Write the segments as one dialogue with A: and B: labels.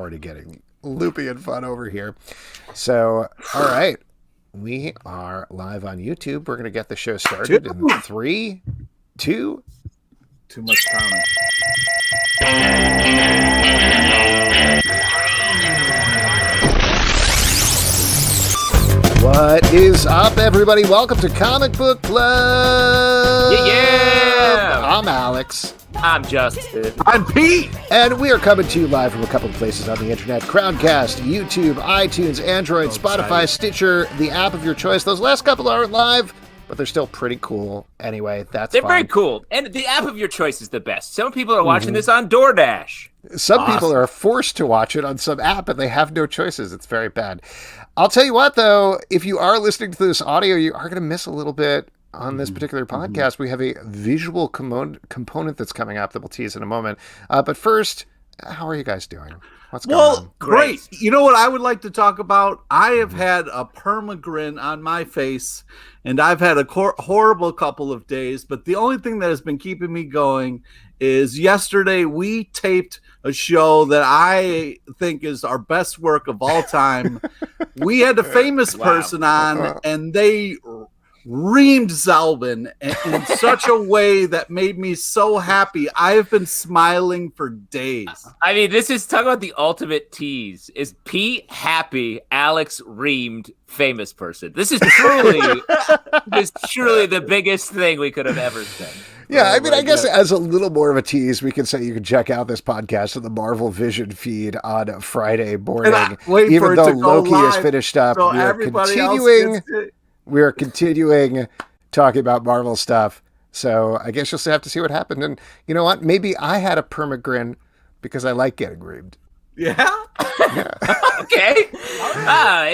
A: already getting loopy and fun over here. So, all right. We are live on YouTube. We're going to get the show started in 3, 2.
B: Too much time.
A: What is up, everybody? Welcome to Comic Book Club.
C: Yeah!
A: I'm Alex.
C: I'm Justin.
B: I'm Pete.
A: And we are coming to you live from a couple of places on the internet. Crowdcast, YouTube, iTunes, Android, Spotify, Stitcher, the app of your choice. Those last couple aren't live, but they're still pretty cool. Anyway, they're
C: very cool. And the app of your choice is the best. Some people are watching this on DoorDash.
A: Some people are forced to watch it on some app, and they have no choices. It's very bad. I'll tell you what, though, if you are listening to this audio, you are going to miss a little bit on this particular podcast. We have a visual component that's coming up that we'll tease in a moment. But first, how are you guys doing? What's going on?
B: Well, great. You know what I would like to talk about? I have had a permagrin on my face, and I've had a horrible couple of days, but the only thing that has been keeping me going is yesterday we taped a show that I think is our best work of all time. We had a famous person on, and they reamed Zalvin in such a way that made me so happy. I have been smiling for days.
C: I mean, this is talking about the ultimate tease. Is Pete happy? Alex reamed famous person. This is truly the biggest thing we could have ever said.
A: Yeah, I mean, I guess as a little more of a tease, we could say you can check out this podcast on the Marvel Vision feed on Friday morning. Even though Loki is finished up,
B: so
A: we are continuing talking about Marvel stuff. So I guess you'll have to see what happened. And you know what? Maybe I had a permagrin because I like getting reamed.
B: Yeah?
C: Okay.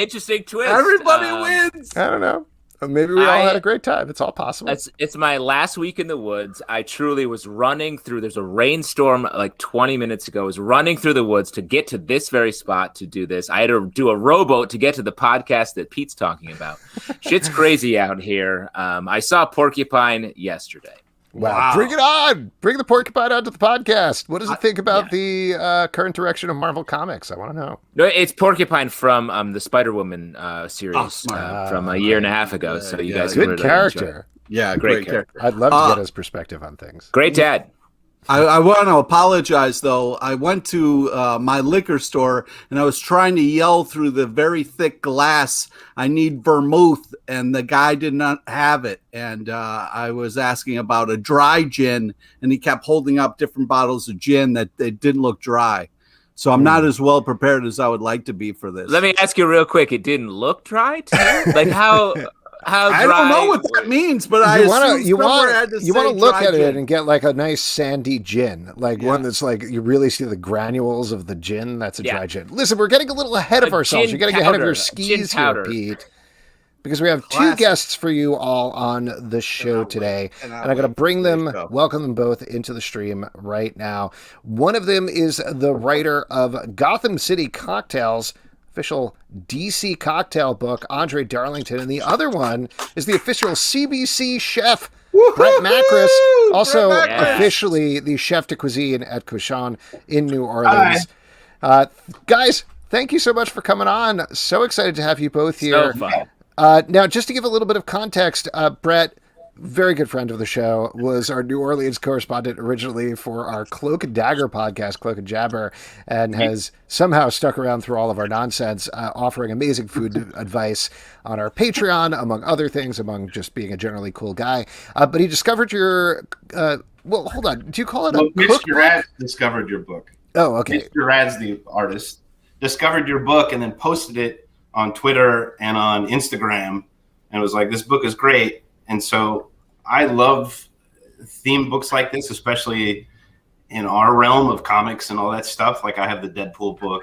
C: Interesting twist.
B: Everybody wins.
A: I don't know. Maybe we all had a great time. It's all possible.
C: It's my last week in the woods. I truly was running through. There's a rainstorm like 20 minutes ago. I was running through the woods to get to this very spot to do this. I had to do a rowboat to get to the podcast that Pete's talking about. Shit's crazy out here. I saw Porcupine yesterday.
A: Wow. Bring it on. Bring the Porcupine onto the podcast. What does it think about the current direction of Marvel Comics? I want to know.
C: No, it's Porcupine from the Spider-Woman series from a year and a half ago. So you guys
A: good character.
B: Yeah, great character.
A: I'd love to get his perspective on things.
C: Great dad.
B: I want to apologize, though. I went to my liquor store, and I was trying to yell through the very thick glass, I need vermouth, and the guy did not have it. And I was asking about a dry gin, and he kept holding up different bottles of gin that they didn't look dry. So I'm not as well prepared as I would like to be for this.
C: Let me ask you real quick. It didn't look dry to you? Like how I
B: don't know what that means, but you want
A: to look at it and get like a nice sandy gin, like one that's like you really see the granules of the gin. That's a dry gin. Listen, we're getting a little ahead of ourselves. You're getting ahead of your skis here, Pete, because we have two guests for you all on the show today, and I'm going to bring them, welcome them both into the stream right now. One of them is the writer of Gotham City Cocktails, official DC cocktail book, André Darlington, and the other one is the official CBC Chef Bret Macris, also officially the chef de cuisine at Cochon in New Orleans. Guys, thank you so much for coming on. So excited to have you both here.
C: So fun.
A: Now, just to give a little bit of context, Bret, very good friend of the show, was our New Orleans correspondent originally for our Cloak and Dagger podcast, Cloak and Jabber, and has somehow stuck around through all of our nonsense, offering amazing food advice on our Patreon, among other things, among just being a generally cool guy. But he discovered your, well, hold on, do you call it a
D: Mitch Gerard discovered your book.
A: Oh, okay.
D: Mitch Gerard's the artist, discovered your book and then posted it on Twitter and on Instagram, and was like, this book is great. And so I love theme books like this, especially in our realm of comics and all that stuff. Like I have the Deadpool book.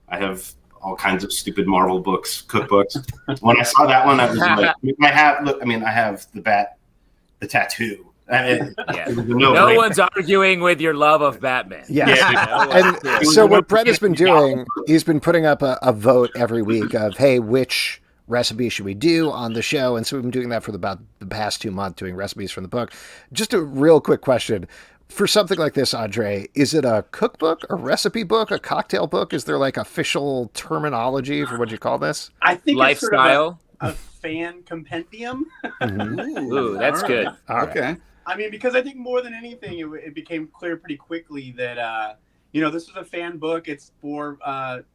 D: I have all kinds of stupid Marvel books, cookbooks. When I saw that one, I was like, I have the tattoo.
C: No one's arguing with your love of Batman.
A: And so what Bret has been doing, he's been putting up a vote every week of, hey, which recipe should we do on the show? And so we've been doing that for about the past 2 months, doing recipes from the book. Just a real quick question. for something like this, Andre, is it a cookbook, a recipe book, a cocktail book? Is there like official terminology for what you call this?
E: I think
C: lifestyle.
E: It's sort of a fan compendium.
C: Ooh, that's good.
B: Okay.
E: I mean, because I think more than anything, it became clear pretty quickly that, this was a fan book. It's for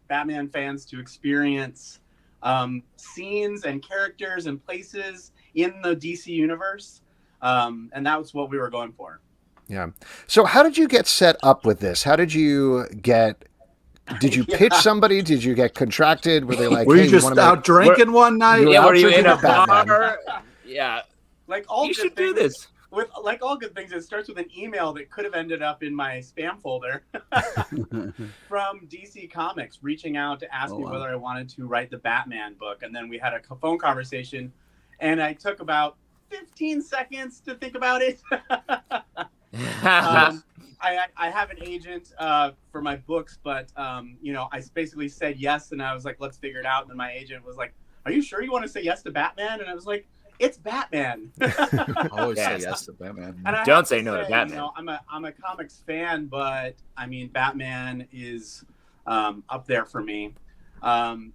E: Batman fans to experience scenes and characters and places in the DC universe. And that was what we were going for.
A: Yeah. So how did you get set up with this? How did you get... Did you pitch somebody? Did you get contracted? Were they like,
B: were
A: hey,
B: you just out drinking one night?
C: Yeah, were you in a
A: Batman.
C: bar? Yeah.
E: Like all
C: you
E: good
C: should
E: things,
C: do this.
E: With like all good things, it starts with an email that could have ended up in my spam folder from DC Comics reaching out to ask me whether I wanted to write the Batman book. And then we had a phone conversation, and I took about 15 seconds to think about it. I have an agent for my books, but I basically said yes, and I was like, let's figure it out. And then my agent was like, are you sure you want to say yes to Batman? And I was like, it's Batman.
B: Always say yes to Batman.
C: Don't say no to Batman.
E: I'm a comics fan, but I mean, Batman is up there for me.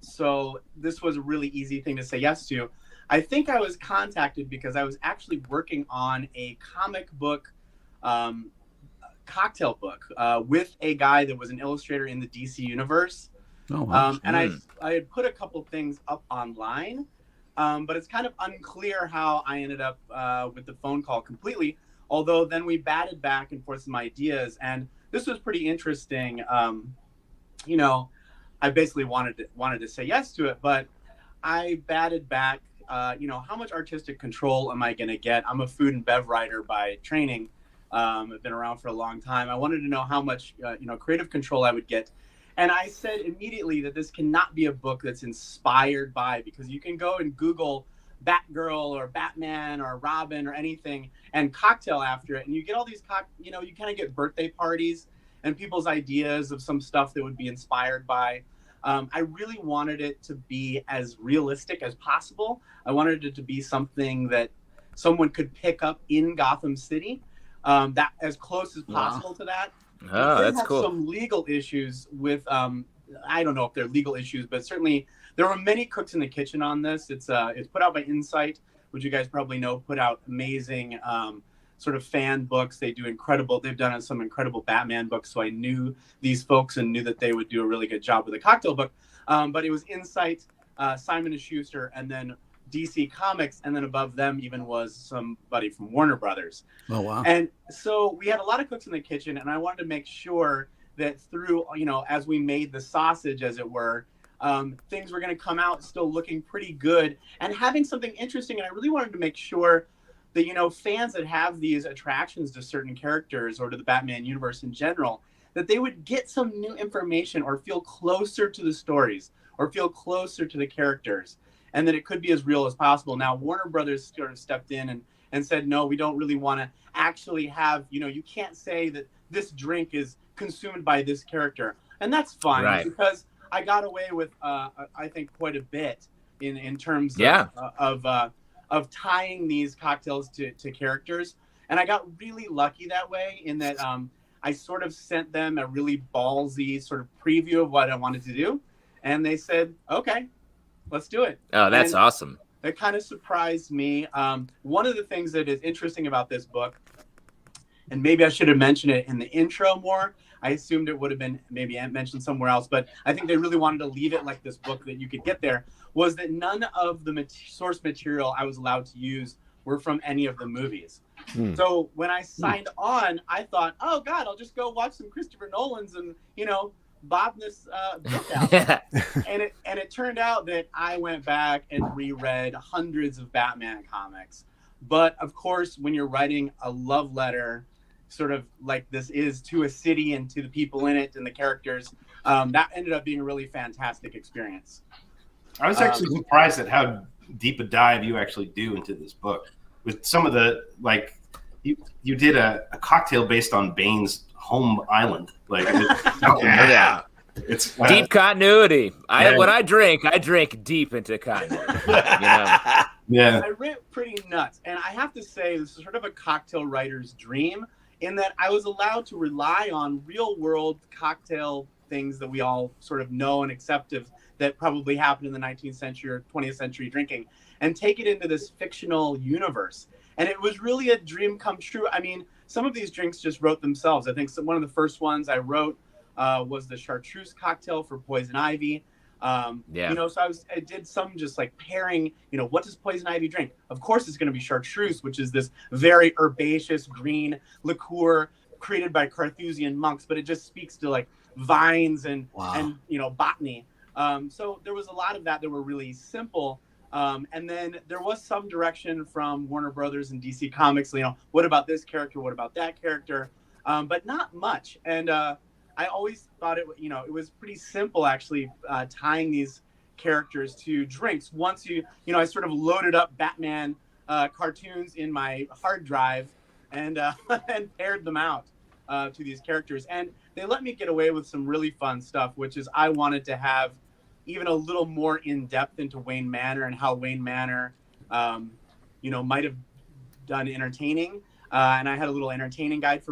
E: So this was a really easy thing to say yes to. I think I was contacted because I was actually working on a comic book cocktail book with a guy that was an illustrator in the DC universe. And I had put a couple things up online, but it's kind of unclear how I ended up with the phone call completely. Although then we batted back and forth some ideas, and this was pretty interesting. I basically wanted to say yes to it, but I batted back. How much artistic control am I going to get? I'm a food and bev writer by training. I've been around for a long time. I wanted to know how much, creative control I would get. And I said immediately that this cannot be a book that's inspired by, because you can go and Google Batgirl or Batman or Robin or anything and cocktail after it. And you get all these, you kind of get birthday parties and people's ideas of some stuff that would be inspired by. I really wanted it to be as realistic as possible. I wanted it to be something that someone could pick up in Gotham City, that as close as possible to that.
C: Oh, that's cool.
E: Some legal issues with, I don't know if they're legal issues, but certainly there were many cooks in the kitchen on this. It's put out by Insight, which you guys probably know, put out amazing sort of fan books. They've done some incredible Batman books. So I knew these folks and knew that they would do a really good job with a cocktail book. But it was Insight, Simon & Schuster, and then DC Comics, and then above them even was somebody from Warner Brothers.
B: Oh, wow.
E: And so we had a lot of cooks in the kitchen, and I wanted to make sure that through, as we made the sausage, as it were, things were going to come out still looking pretty good and having something interesting. And I really wanted to make sure that, fans that have these attractions to certain characters or to the Batman universe in general, that they would get some new information or feel closer to the stories or feel closer to the characters, and that it could be as real as possible. Now, Warner Brothers sort of stepped in and said, no, we don't really want to actually have, you can't say that this drink is consumed by this character. And that's fine, right, because I got away with, I think, quite a bit in terms of tying these cocktails to characters. And I got really lucky that way in that I sort of sent them a really ballsy sort of preview of what I wanted to do. And they said, okay, let's do it.
C: Oh, that's awesome.
E: That kind of surprised me. One of the things that is interesting about this book, and maybe I should have mentioned it in the intro more, I assumed it would have been maybe mentioned somewhere else, but I think they really wanted to leave it like this book that you could get there, was that none of the source material I was allowed to use were from any of the movies. So when I signed on, I thought, oh God, I'll just go watch some Christopher Nolan's and, bomb this book out. And it turned out that I went back and reread hundreds of Batman comics. But of course, when you're writing a love letter, sort of like this is, to a city and to the people in it and the characters, that ended up being a really fantastic experience.
D: I was actually surprised at how deep a dive you actually do into this book. With some of the, like, you did a cocktail based on Bane's home island. Like, it's
C: deep continuity. When I drink deep into continuity.
E: Yeah, I went pretty nuts, and I have to say, this is sort of a cocktail writer's dream. in that I was allowed to rely on real world cocktail things that we all sort of know and accept of, that probably happened in the 19th century or 20th century drinking, and take it into this fictional universe. And it was really a dream come true. I mean, some of these drinks just wrote themselves. I think one of the first ones I wrote was the chartreuse cocktail for poison ivy. You know, so I did some just like pairing, you know, what does poison ivy drink? Of course, it's going to be chartreuse, which is this very herbaceous green liqueur created by Carthusian monks, but it just speaks to like vines and you know, botany. So there was a lot of that were really simple. And then there was some direction from Warner Brothers and DC Comics, you know, what about this character? What about that character? But not much. And I always thought it was pretty simple, actually, tying these characters to drinks. Once I sort of loaded up Batman cartoons in my hard drive and and paired them out to these characters. And they let me get away with some really fun stuff, which is I wanted to have even a little more in depth into Wayne Manor and how Wayne Manor, might have done entertaining. And I had a little entertaining guide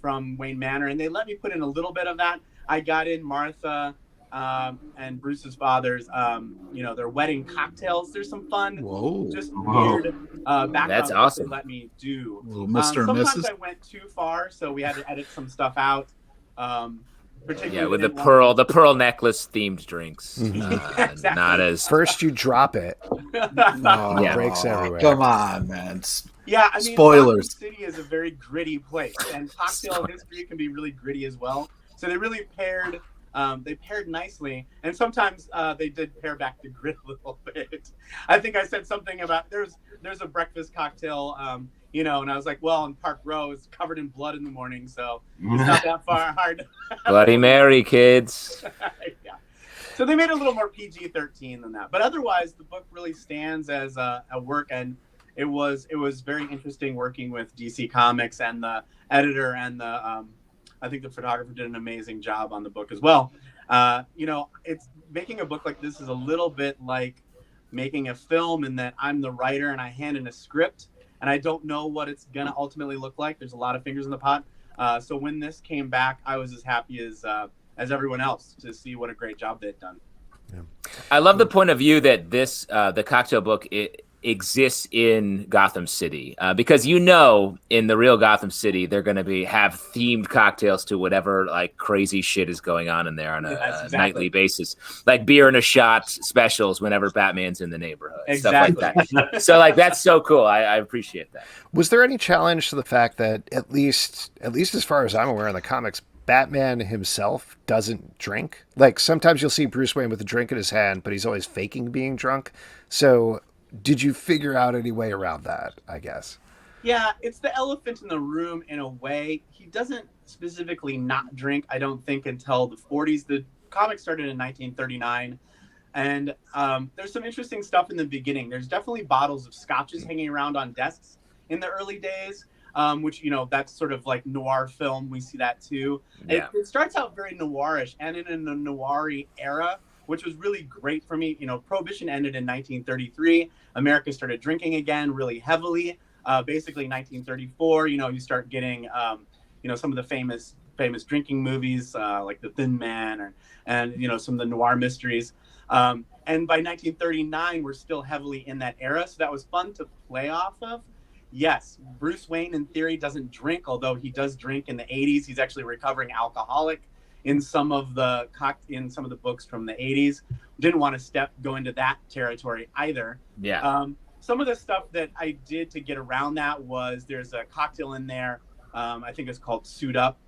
E: from Wayne Manor, and they let me put in a little bit of that. I got in Martha and Bruce's father's, their wedding cocktails. There's some fun, weird background
C: That's awesome.
E: they let me do.
B: Mr. and
E: Sometimes
B: Mrs.
E: I went too far, so we had to edit some stuff out.
C: Yeah, with the pearl necklace themed drinks.
E: Exactly.
C: Not as
A: First you drop it. It breaks everywhere.
B: Come on, man.
E: Yeah, I mean,
B: spoilers.
E: Gotham City is a very gritty place, and cocktail history can be really gritty as well. So they really paired nicely, and sometimes they did pare back the grit a little bit. I think I said something about there's a breakfast cocktail, and I was like, well, in Park Row it's covered in blood in the morning, so it's not that far hard.
C: Bloody Mary, kids.
E: Yeah. So they made it a little more PG-13 than that, but otherwise the book really stands as a work, and it was very interesting working with DC Comics, and the editor and the I think the photographer did an amazing job on the book as well. It's making a book like this is a little bit like making a film, in that I'm the writer and I hand in a script and I don't know what it's gonna ultimately look like. There's a lot of fingers in the pot. So when this came back, I was as happy as everyone else to see what a great job they'd done.
C: Yeah. I love the point of view that this the cocktail book exists in Gotham City, because in the real Gotham City they're going to have themed cocktails to whatever like crazy shit is going on in there on a nightly basis, like beer and a shot specials whenever Batman's in the neighborhood, stuff like that. So like that's so cool. I appreciate that.
A: Was there any challenge to the fact that at least as far as I'm aware in the comics, Batman himself doesn't drink? Like sometimes you'll see Bruce Wayne with a drink in his hand, but he's always faking being drunk. So did you figure out any way around that, I guess?
E: Yeah, it's the elephant in the room in a way. He doesn't specifically not drink, I don't think, until the 40s. The comic started in 1939. And there's some interesting stuff in the beginning. There's definitely bottles of scotches hanging around on desks in the early days, which, that's sort of like noir film. We see that too. Yeah. It starts out very noirish and in a noir-y era, which was really great for me. Prohibition ended in 1933. America started drinking again really heavily. Basically 1934, you start getting, some of the famous drinking movies like The Thin Man and some of the noir mysteries. And by 1939, we're still heavily in that era. So that was fun to play off of. Yes, Bruce Wayne in theory doesn't drink, although he does drink in the 80s. He's actually a recovering alcoholic in some of the books from the 80s. Didn't want to go into that territory either.
C: Yeah.
E: Some of the stuff that I did to get around that was there's a cocktail in there. I think it's called Suit Up,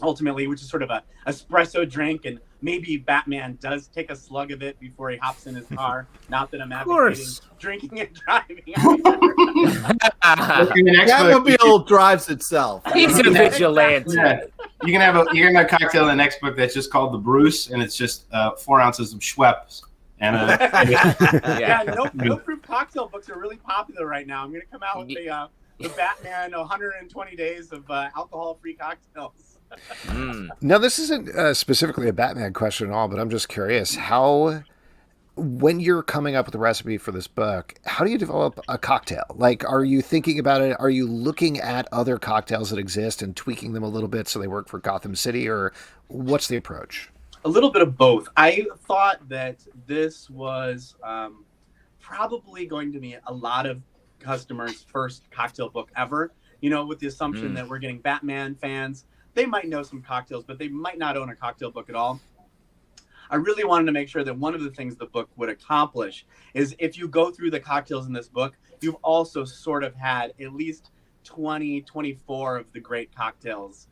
E: ultimately, which is sort of a espresso drink, and maybe Batman does take a slug of it before he hops in his car. Not that I'm advocating drinking and driving.
B: That mobile drives itself.
C: He's a vigilante.
D: Yeah. You can have a cocktail in the next book that's just called the Bruce, and it's just 4 ounces of Schweppes. And
E: no proof cocktail books are really popular right now. I'm going to come out with the Batman 120 days of alcohol-free cocktails.
A: Now, this isn't specifically a Batman question at all, but I'm just curious, how when you're coming up with a recipe for this book, how do you develop a cocktail? Like, are you thinking about it? Are you looking at other cocktails that exist and tweaking them a little bit so they work for Gotham City, or what's the approach?
E: A little bit of both. I thought that this was probably going to be a lot of customers' first cocktail book ever, with the assumption that we're getting Batman fans. They might know some cocktails, but they might not own a cocktail book at all. I really wanted to make sure that one of the things the book would accomplish is if you go through the cocktails in this book, you've also sort of had at least 20, 24 of the great cocktails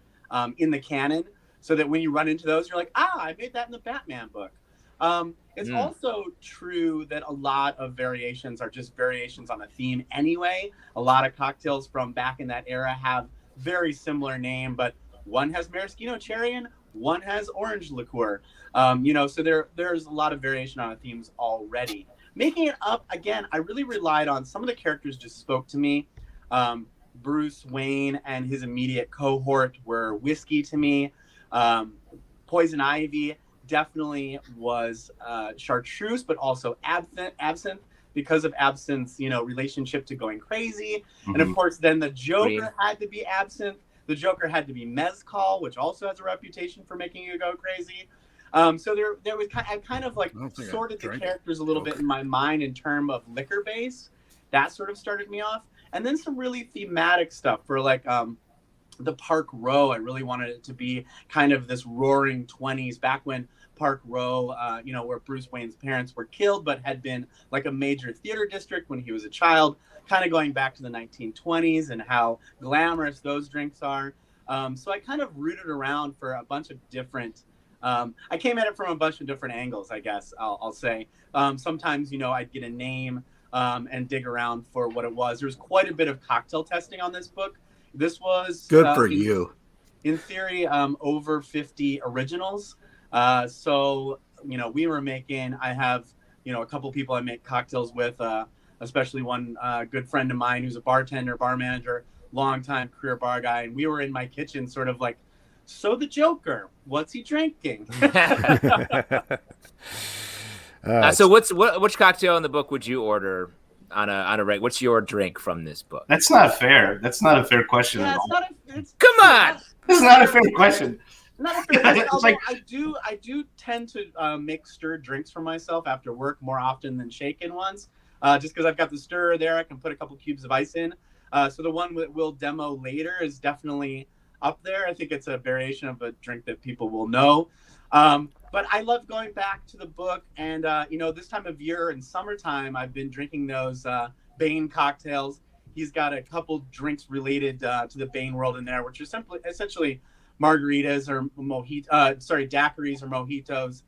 E: in the canon, so that when you run into those, you're like, I made that in the Batman book. It's also true that a lot of variations are just variations on a theme anyway. A lot of cocktails from back in that era have very similar name, but one has maraschino cherry and one has orange liqueur. So there's a lot of variation on the themes already. Making it up, again, I really relied on some of the characters just spoke to me. Bruce Wayne and his immediate cohort were whiskey to me. Poison Ivy definitely was chartreuse, but also absinthe because of absinthe's, relationship to going crazy. Mm-hmm. And of course, then the Joker had to be absinthe. The Joker had to be mezcal, which also has a reputation for making you go crazy. So there was I kind of like sorted the characters a little bit in my mind in terms of liquor base. That sort of started me off. And then some really thematic stuff for like the Park Row. I really wanted it to be kind of this roaring 20s, back when Park Row, where Bruce Wayne's parents were killed, but had been like a major theater district when he was a child, kind of going back to the 1920s and how glamorous those drinks are. So I kind of rooted around for a bunch of different, I came at it from a bunch of different angles, I guess I'll say. Sometimes, I'd get a name and dig around for what it was. There was quite a bit of cocktail testing on this book. This was
B: good for you.
E: In theory, over 50 originals. So, we were making, I have, a couple people I make cocktails with, especially one good friend of mine who's a bartender, bar manager, longtime career bar guy. And we were in my kitchen sort of like, so the Joker, what's he drinking?
C: So which cocktail in the book would you order on a reg? What's your drink from this book?
D: That's not fair. That's not a fair question at all.
C: Come on.
D: This is not a fair question.
E: Not a fair question. Although I do tend to make stirred drinks for myself after work more often than shaken ones. Just because I've got the stirrer there, I can put a couple cubes of ice in. So the one that we'll demo later is definitely up there. I think it's a variation of a drink that people will know. But I love going back to the book, and this time of year in summertime, I've been drinking those Bane cocktails. He's got a couple drinks related to the Bane world in there, which are essentially margaritas or daiquiris or mojitos.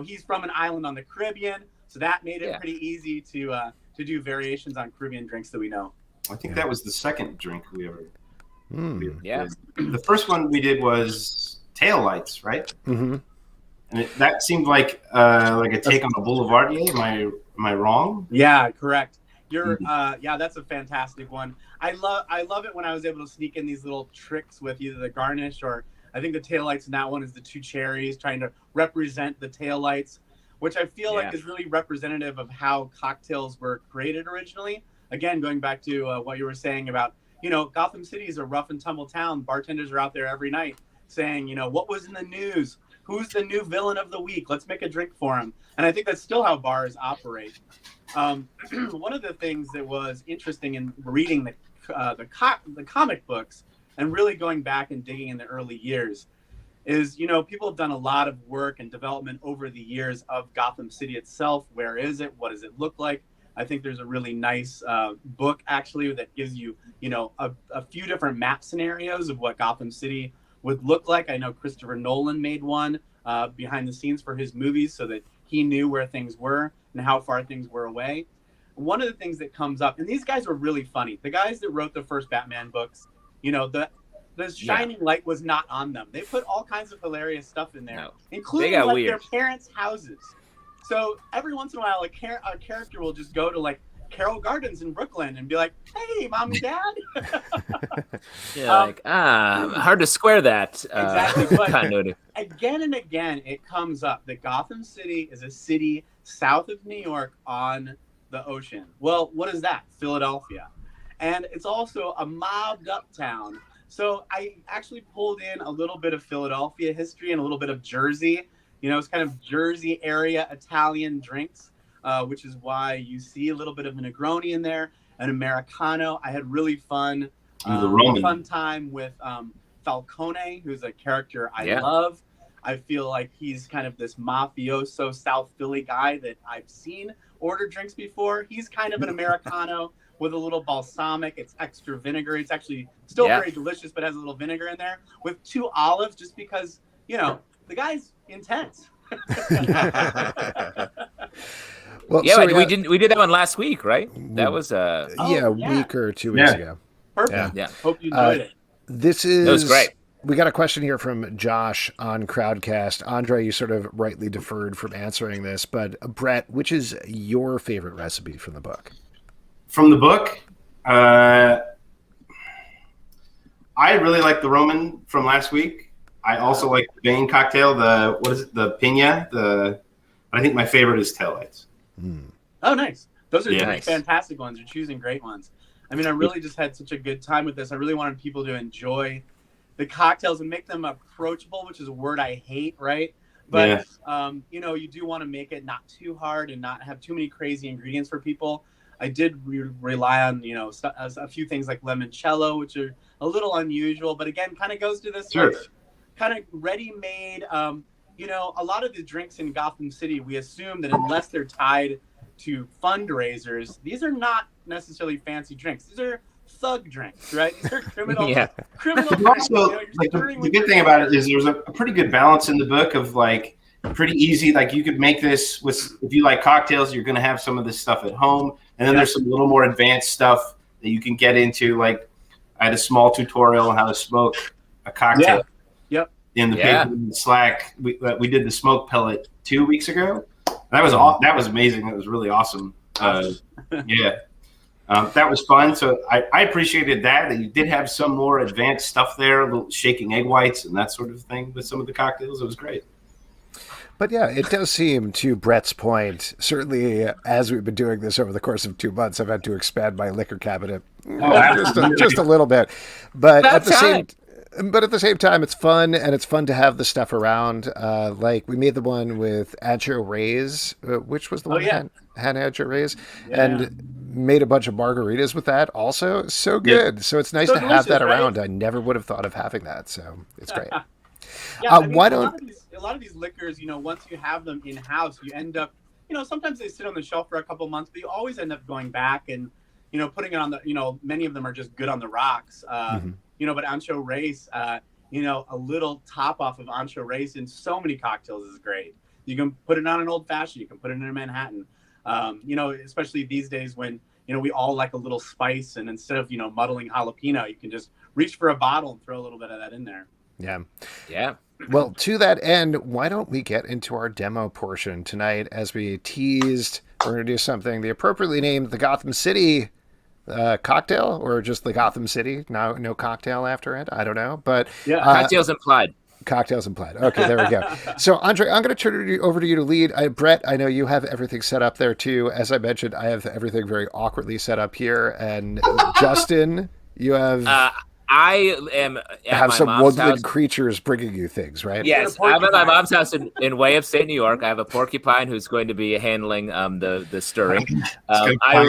E: He's from an island on the Caribbean, so that made it pretty easy to do variations on Caribbean drinks that we know.
D: I think that was the second drink we ever.
C: Yeah.
D: The first one we did was tail lights, right? Mm-hmm. And that seemed like a take on a Boulevardier. Am I wrong?
E: Yeah, correct. You're that's a fantastic one. I love it when I was able to sneak in these little tricks with either the garnish or I think the taillights in that one is the two cherries, trying to represent the taillights, which I feel like is really representative of how cocktails were created originally. Again, going back to what you were saying about, Gotham City is a rough and tumble town. Bartenders are out there every night saying, what was in the news? Who's the new villain of the week? Let's make a drink for him. And I think that's still how bars operate. One of the things that was interesting in reading the comic books and really going back and digging in the early years is, people have done a lot of work and development over the years of Gotham City itself. Where is it? What does it look like? I think there's a really nice book actually that gives you, a few different map scenarios of what Gotham City would look like. I know Christopher Nolan made one behind the scenes for his movies so that he knew where things were and how far things were away. One of the things that comes up, and these guys were really funny. The guys that wrote the first Batman books, the shining light was not on them. They put all kinds of hilarious stuff in there, including their parents' houses. So every once in a while, a character will just go to like Carroll Gardens in Brooklyn and be like, "Hey, mom and dad."
C: Hard to square that
E: exactly. But
C: continuity.
E: Again and again, it comes up that Gotham City is a city south of New York on the ocean. Well, what is that? Philadelphia. And it's also a mobbed up town. So I actually pulled in a little bit of Philadelphia history and a little bit of Jersey. It's kind of Jersey area Italian drinks, which is why you see a little bit of a Negroni in there, an Americano. I had really fun time with Falcone, who's a character I love. I feel like he's kind of this mafioso South Philly guy that I've seen order drinks before. He's kind of an Americano with a little balsamic. It's extra vinegar. It's actually still very delicious, but has a little vinegar in there with 2 olives just because, the guy's intense.
A: Well,
C: we did that one last week, right? That was
A: a week or 2 weeks ago.
E: Perfect. Yeah. Hope you enjoyed it.
A: That
C: was great.
A: We got a question here from Josh on Crowdcast. Andre, you sort of rightly deferred from answering this, but Bret, which is your favorite recipe from the book?
D: From the book, I really like the Roman from last week. I also like the Bane cocktail, the Pina. I think my favorite is Taillights.
E: Oh, nice. Those are fantastic ones. You're choosing great ones. I mean, I really just had such a good time with this. I really wanted people to enjoy the cocktails and make them approachable, which is a word I hate, right? But, you do want to make it not too hard and not have too many crazy ingredients for people. I did rely on, a few things like limoncello, which are a little unusual, but again, kind of goes to this kind of ready-made, a lot of the drinks in Gotham City, we assume that unless they're tied to fundraisers, these are not necessarily fancy drinks. These are thug drinks, right? These are criminal drinks.
D: Also, the good thing about it is there's a pretty good balance in the book of pretty easy. Like you could make this if you like cocktails, you're going to have some of this stuff at home. And then there's some little more advanced stuff that you can get into. Like I had a small tutorial on how to smoke a cocktail in the paper in Slack. We did the smoke pellet 2 weeks ago. That was amazing. That was really awesome. That was fun. So I appreciated that you did have some more advanced stuff there, little shaking egg whites and that sort of thing with some of the cocktails. It was great.
A: But yeah, it does seem, to Bret's point, certainly as we've been doing this over the course of 2 months, I've had to expand my liquor cabinet just a little bit. But at the same time, it's fun, and it's fun to have the stuff around. Like we made the one with Ancho Rays, which was the one that had Ancho Rays, and made a bunch of margaritas with that also. So good. So it's nice to have that around. Right? I never would have thought of having that, so it's great.
E: Why don't a lot of these liquors, once you have them in house, you end up, sometimes they sit on the shelf for a couple months, but you always end up going back and, putting it on the, many of them are just good on the rocks. But Ancho Race, a little top off of Ancho Race in so many cocktails is great. You can put it on an old fashioned, you can put it in a Manhattan, especially these days when, we all like a little spice, and instead of, muddling jalapeno, you can just reach for a bottle and throw a little bit of that in there.
A: Yeah. Well, to that end, why don't we get into our demo portion tonight? As we teased, we're going to do something the appropriately named the Gotham City cocktail, or just the Gotham City. No cocktail after it. I don't know, but
C: cocktails implied.
A: Cocktails implied. Okay, there we go. So, Andre, I'm going to turn it over to you to lead. Bret, I know you have everything set up there too. As I mentioned, I have everything very awkwardly set up here, and Justin, you have.
C: I am
A: have some woodland creatures bringing you things, right?
C: Yes, I'm at my mom's house in way upstate New York. I have a porcupine who's going to be handling the stirring. I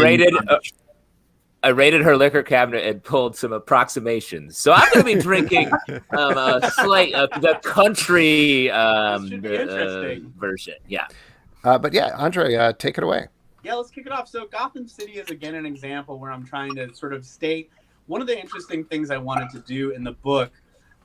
C: raided her liquor cabinet and pulled some approximations. So I'm going to be drinking the country version. Yeah.
A: But Andre, take it away.
E: Yeah, let's kick it off. So Gotham City is again an example where I'm trying to sort of state. One of the interesting things I wanted to do in the book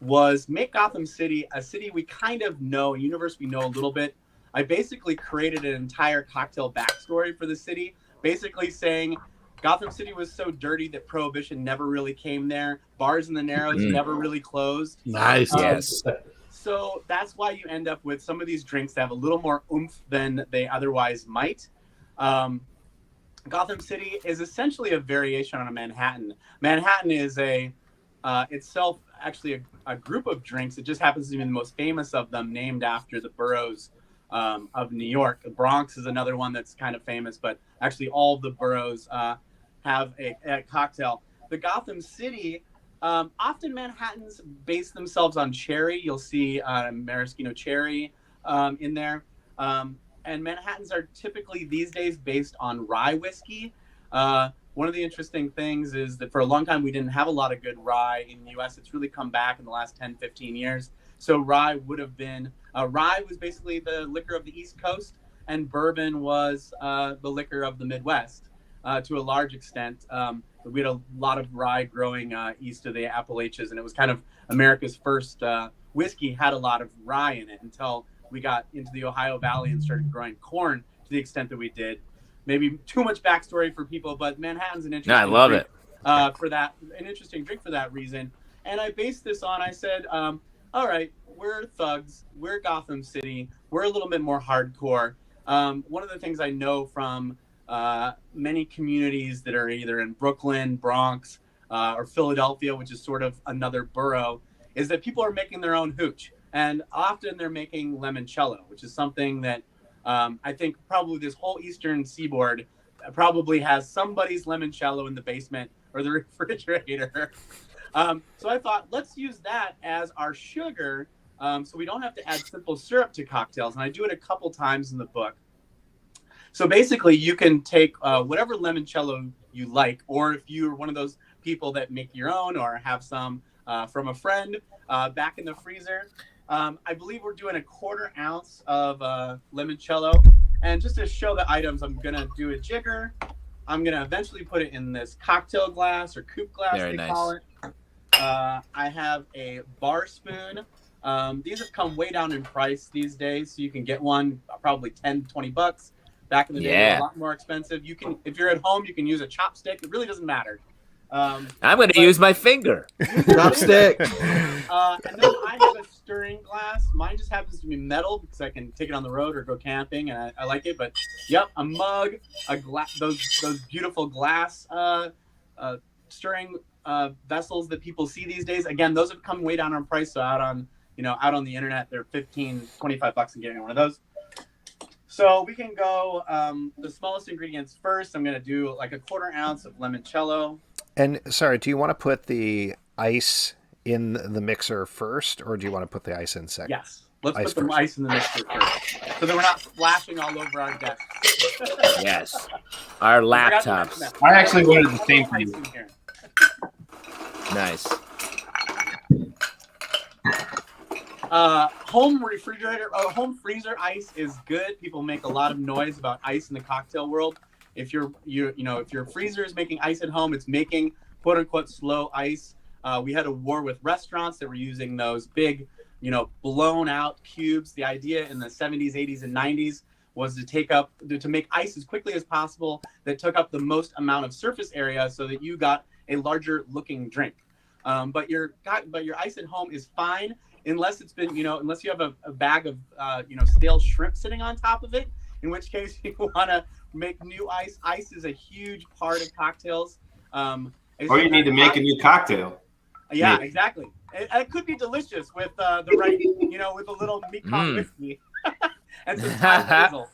E: was make Gotham City a city we kind of know, a universe we know a little bit. I basically created an entire cocktail backstory for the city, basically saying Gotham City was so dirty that Prohibition never really came there. Bars in the Narrows never really closed.
B: Nice.
C: Yes.
E: So that's why you end up with some of these drinks that have a little more oomph than they otherwise might. Gotham City is essentially a variation on a Manhattan. Manhattan is itself actually a group of drinks. It just happens to be the most famous of them, named after the boroughs of New York. The Bronx is another one that's kind of famous, but actually all of the boroughs have a cocktail. The Gotham City, often Manhattans base themselves on cherry. You'll see maraschino cherry in there. And Manhattans are typically these days based on rye whiskey. One of the interesting things is that for a long time we didn't have a lot of good rye in the U.S. It's really come back in the last 10, 15 years. So rye would have been, rye was basically the liquor of the East Coast, and bourbon was the liquor of the Midwest to a large extent. We had a lot of rye growing east of the Appalachians, and it was kind of America's first whiskey had a lot of rye in it until we got into the Ohio Valley and started growing corn to the extent that we did. Maybe too much backstory for people, but Manhattan's an interesting
C: I love
E: drink,
C: it.
E: For that, an interesting drink for that reason. And I based this on, I said, all right, we're thugs, we're Gotham City, we're a little bit more hardcore. One of the things I know from many communities that are either in Brooklyn, Bronx, or Philadelphia, which is sort of another borough, is that people are making their own hooch. And often they're making limoncello, which is something that I think probably this whole eastern seaboard probably has somebody's limoncello in the basement or the refrigerator. So I thought, let's use that as our sugar so we don't have to add simple syrup to cocktails. And I do it a couple times in the book. So basically, you can take whatever limoncello you like, or if you're one of those people that make your own or have some from a friend back in the freezer. I believe we're doing a 1/4 ounce of limoncello. And just to show the items, I'm going to do a jigger. I'm going to eventually put it in this cocktail glass or coupe glass,
C: Very
E: they
C: nice.
E: call it. I have a bar spoon. These have come way down in price these days, so you can get one probably 10, 20 bucks. Back in the day, they were a lot more expensive. You can, if you're at home, you can use a chopstick. It really doesn't matter.
C: I'm going to use my finger.
B: Chopstick.
E: And then I have a stirring glass. Mine just happens to be metal because I can take it on the road or go camping, and I like it. But yep, a mug, a glass, those beautiful glass stirring vessels that people see these days. Again, those have come way down on price. So out on the internet, they're 15, 25 bucks and getting one of those. So we can go the smallest ingredients first. I'm going to do like a 1/4 ounce of limoncello.
A: And sorry, do you want to put the ice in the mixer first, or do you want to put the ice in second?
E: Yes. Let's put the ice in the mixer first, so that we're not splashing all over our desks.
C: Yes. Our laptops.
D: I actually wanted the same thing.
C: Nice.
E: Home freezer ice is good. People make a lot of noise about ice in the cocktail world. If your freezer is making ice at home, it's making quote unquote slow ice. We had a war with restaurants that were using those big, blown out cubes. The idea in the 70s, 80s, and 90s was to make ice as quickly as possible that took up the most amount of surface area so that you got a larger looking drink. But your ice at home is fine unless it's been, unless you have a bag of stale shrimp sitting on top of it, in which case you want to make new ice. Ice is a huge part of cocktails.
D: Or you need to make a new cocktail.
E: Yeah, exactly. It could be delicious with the right, with a little Mekong whiskey and some Thai basil.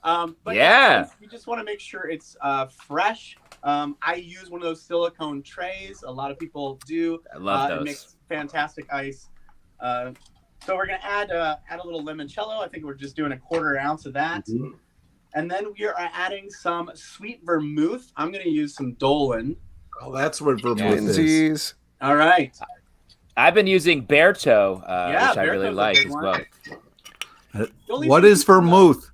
E: But
C: yeah,
E: you just want to make sure it's fresh. I use one of those silicone trays. A lot of people do.
C: I love those.
E: It makes fantastic ice. So we're gonna add a little limoncello. I think we're just doing a 1/4 ounce of that. Mm-hmm. And then we are adding some sweet vermouth. I'm going to use some Dolan.
B: Oh, that's what vermouth is.
E: All right.
C: I've been using Berto, which I really like as well.
B: What is vermouth?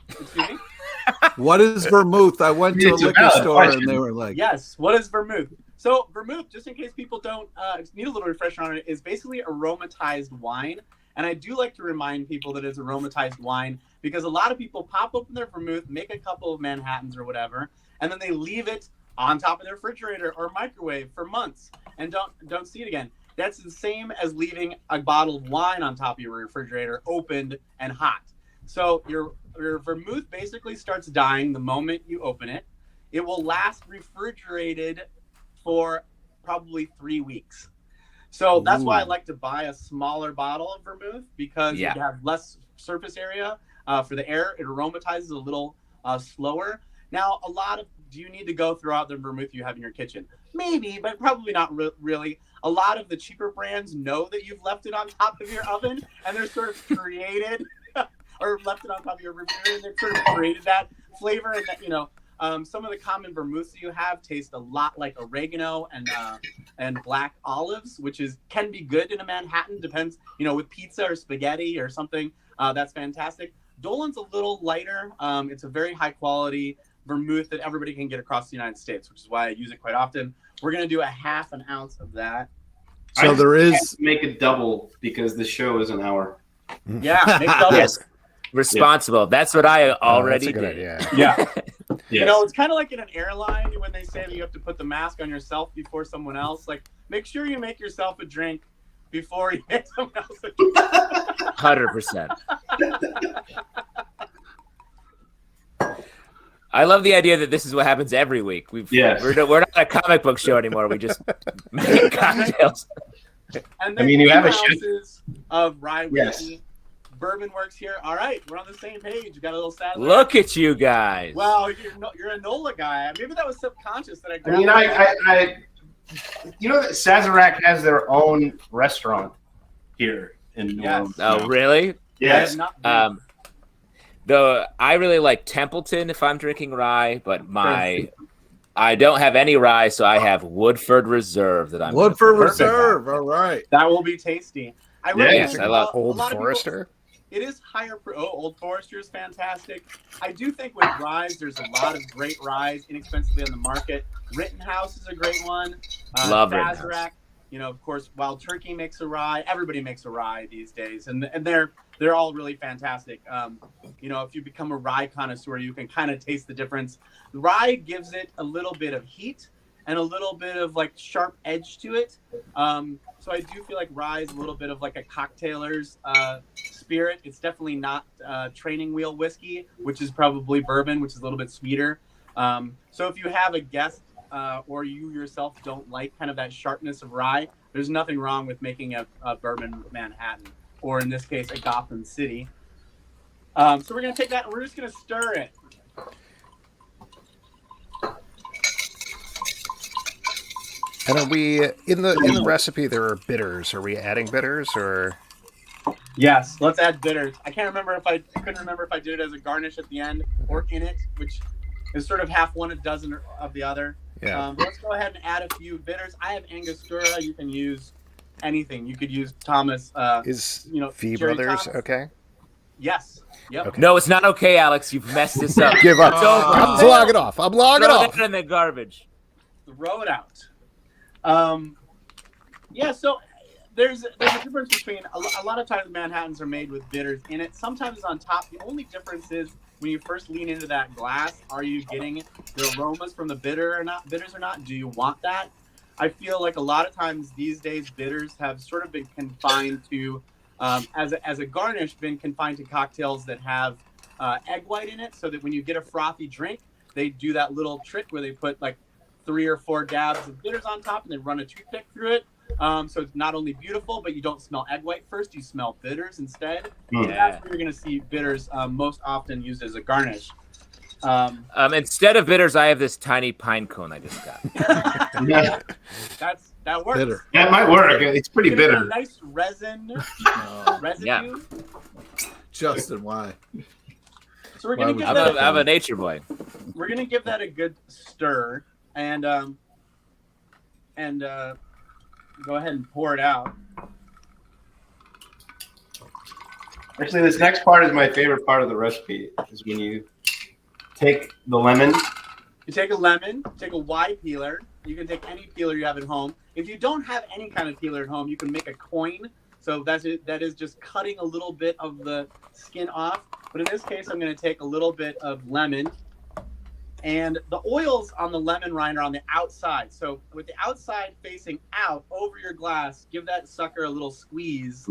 E: Excuse me?
B: What is vermouth? I went to a liquor store and they were like...
E: Yes, what is vermouth? So vermouth, just in case people don't need a little refresher on it, is basically aromatized wine. And I do like to remind people that it's aromatized wine because a lot of people pop open their vermouth, make a couple of Manhattans or whatever, and then they leave it on top of their refrigerator or microwave for months and don't see it again. That's the same as leaving a bottle of wine on top of your refrigerator, opened and hot. So your your vermouth basically starts dying the moment you open it. It will last refrigerated for probably 3 weeks. So that's why I like to buy a smaller bottle of vermouth, because you have less surface area for the air. It aromatizes a little slower. Now, do you need to go throughout the vermouth you have in your kitchen? Maybe, but probably not really. A lot of the cheaper brands know that you've left it on top of your oven, and they're sort of created, or left it on top of your refrigerator, and they've sort of created that flavor. And that, some of the common vermouths you have taste a lot like oregano and black olives, which can be good in a Manhattan. Depends, with pizza or spaghetti or something. That's fantastic. Dolan's a little lighter. It's a very high quality vermouth that everybody can get across the United States, which is why I use it quite often. We're going to do a half an ounce of that.
B: So there is
D: make it double because the show is an hour.
E: Yeah, make double.
C: Yes. Responsible. That's what I already did.
E: Yeah.
D: Yes.
E: It's kind of like in an airline when they say that you have to put the mask on yourself before someone else. Like, make sure you make yourself a drink before you make someone else a drink.
C: 100%. I love the idea that this is what happens every week. We're not a comic book show anymore. We just make cocktails.
E: And then
D: you have
E: ounces of rye whiskey.
D: Yes.
E: Bourbon works here. All right, we're on the same page. You got a little sad.
C: Look at you guys.
E: Well, you're a NOLA guy. Maybe that was subconscious that I grabbed.
D: That Sazerac has their own restaurant here in New Orleans.
C: Oh, really?
D: Yes.
C: Though I really like Templeton if I'm drinking rye, but I don't have any rye, so I have Woodford Reserve that I'm.
B: Woodford Reserve. All right.
E: That will be tasty. I
C: love
A: Old Forester.
E: It is higher. Old Forester is fantastic. I do think with ryes, there's a lot of great ryes inexpensively on the market. Rittenhouse is a great one.
C: Love
E: Sazerac.
C: Rittenhouse.
E: Of course, Wild Turkey makes a rye. Everybody makes a rye these days, and they're all really fantastic. If you become a rye connoisseur, you can kind of taste the difference. Rye gives it a little bit of heat and a little bit of like sharp edge to it. So I do feel like rye is a little bit of like a cocktailer's spirit. It's definitely not training wheel whiskey, which is probably bourbon, which is a little bit sweeter. So if you have a guest or you yourself don't like kind of that sharpness of rye, there's nothing wrong with making a bourbon Manhattan, or in this case, a Gotham City. So we're going to take that and we're just going to stir it.
A: And are we in the recipe? There are bitters. Are we adding bitters or?
E: Yes, let's add bitters. I couldn't remember if I did it as a garnish at the end or in it, which is sort of half one, a dozen of the other.
A: Yeah.
E: Let's go ahead and add a few bitters. I have Angostura. You can use anything. You could use Thomas.
A: Is Fee
E: Jerry
A: Brothers
E: Thomas.
A: Okay?
E: Yes. Yep.
A: Okay.
C: No, it's not okay, Alex. You've messed this up.
A: Give up.
C: It's over.
A: I'm logging off. I'm logging
C: Throw
A: off.
C: that in the garbage.
E: Throw it out. So there's a difference between a lot of times Manhattans are made with bitters in it. Sometimes it's on top. The only difference is when you first lean into that glass, are you getting the aromas from the bitters or not? Do you want that? I feel like a lot of times these days bitters have sort of been confined to, as a garnish, been confined to cocktails that have egg white in it, so that when you get a frothy drink, they do that little trick where they put like 3 or 4 dabs of bitters on top and they run a toothpick through it. So it's not only beautiful, but you don't smell egg white first, you smell bitters instead.
C: Yeah.
E: That's where you're going to see bitters most often used as a garnish.
C: Instead of bitters, I have this tiny pine cone I just got.
D: Yeah.
E: That works.
B: Bitter.
D: That might work. It's pretty
E: You're gonna
D: bitter.
E: get a nice residue.
C: Yeah.
B: Justin, why?
E: So we're gonna give
C: I'm a nature boy.
E: We're gonna give that a good stir and go ahead and pour it out.
D: Actually, this next part is my favorite part of the recipe. Is when you take the lemon.
E: You take a lemon, take a Y peeler. You can take any peeler you have at home. If you don't have any kind of peeler at home, you can make a coin. So that is just cutting a little bit of the skin off. But in this case, I'm going to take a little bit of lemon. And the oils on the lemon rind are on the outside. So with the outside facing out over your glass, give that sucker a little squeeze,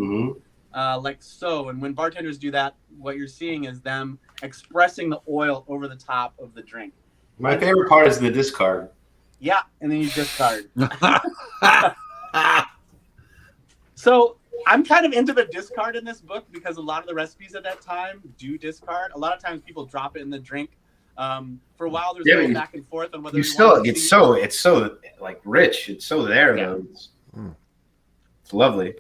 E: like so. And when bartenders do that, what you're seeing is them expressing the oil over the top of the drink.
D: My favorite part is the discard.
E: Yeah, and then you discard. So I'm kind of into the discard in this book because a lot of the recipes at that time do discard. A lot of times people drop it in the drink. For a while, there's a little back and forth on whether
D: it's so like rich. It's so there though. It's lovely.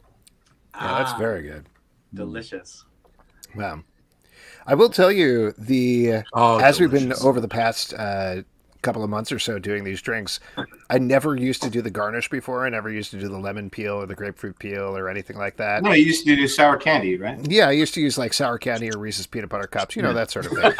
A: Yeah, that's very good.
E: Delicious.
A: Wow. I will tell you as we've been over the past couple of months or so doing these drinks, I never used to do the garnish before. I never used to do the lemon peel or the grapefruit peel or anything like that.
D: No, you used to do sour candy, right?
A: Yeah, I used to use like sour candy or Reese's peanut butter cups, that sort of thing.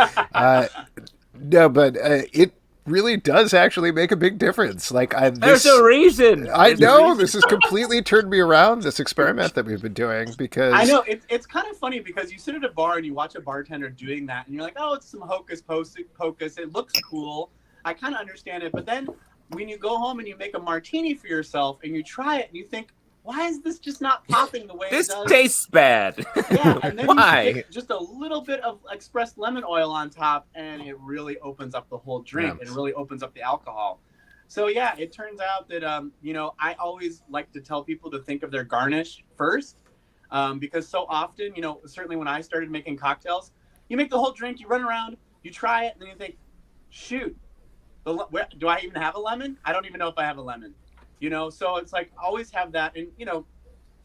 A: No, but it really does actually make a big difference. Like
C: there's a reason.
A: I know this has completely turned me around, this experiment that we've been doing, because
E: I know it's kind of funny because you sit at a bar and you watch a bartender doing that and you're like, oh, it's some hocus pocus. It looks cool. I kind of understand it. But then when you go home and you make a martini for yourself and you try it and you think, why is this just not popping the way it does?
C: This tastes bad.
E: Yeah, and then
C: Why?
E: you stick just a little bit of expressed lemon oil on top and it really opens up the whole drink. It really opens up the alcohol. So yeah, it turns out that, I always like to tell people to think of their garnish first because so often, certainly when I started making cocktails, you make the whole drink, you run around, you try it, and then you think, shoot, do I even have a lemon? I don't even know if I have a lemon. So it's like always have that. And,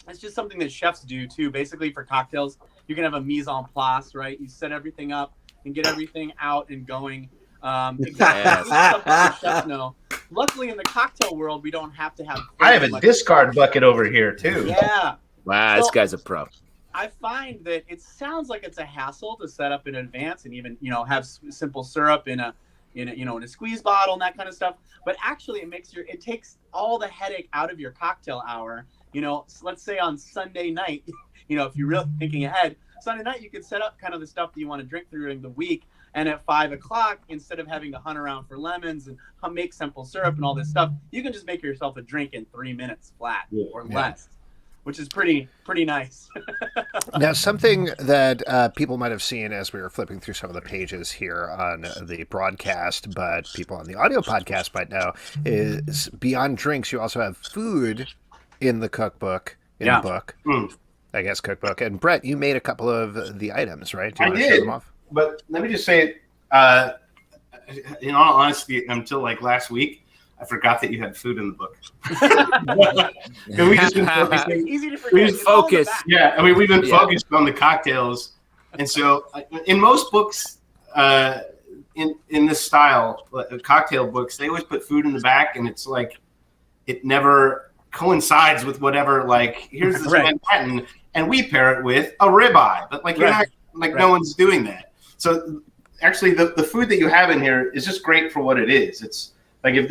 E: it's just something that chefs do too. Basically for cocktails, you can have a mise en place, right? You set everything up and get everything out and going. Exactly. Something that chefs know. Luckily in the cocktail world, we don't have to have.
D: I have a discard bucket over here too.
E: Yeah.
C: Wow, this guy's a pro.
E: I find that it sounds like it's a hassle to set up in advance and even, have simple syrup in a squeeze bottle and that kind of stuff. But actually it takes all the headache out of your cocktail hour. So let's say on Sunday night, if you're really thinking ahead, Sunday night, you could set up kind of the stuff that you want to drink during the week. And at 5 o'clock, instead of having to hunt around for lemons and make simple syrup and all this stuff, you can just make yourself a drink in 3 minutes flat or less, which is pretty nice.
A: Now, something that people might have seen as we were flipping through some of the pages here on the broadcast, but people on the audio podcast might know, is beyond drinks, you also have food in the cookbook, the book, I guess cookbook. And Bret, you made a couple of the items, right? Do you want to show them off?
D: But let me just say, in all honesty, until like last week, I forgot that you had food in the book. We just been focusing.
E: Easy to forget.
C: Focus.
D: Yeah, I mean, we've been focused on the cocktails, and so in most books, in this style, cocktail books, they always put food in the back, and it's like it never coincides with whatever. Like, here's this Manhattan, and we pair it with a ribeye, but like you're not like no one's doing that. So actually, the food that you have in here is just great for what it is. It's like if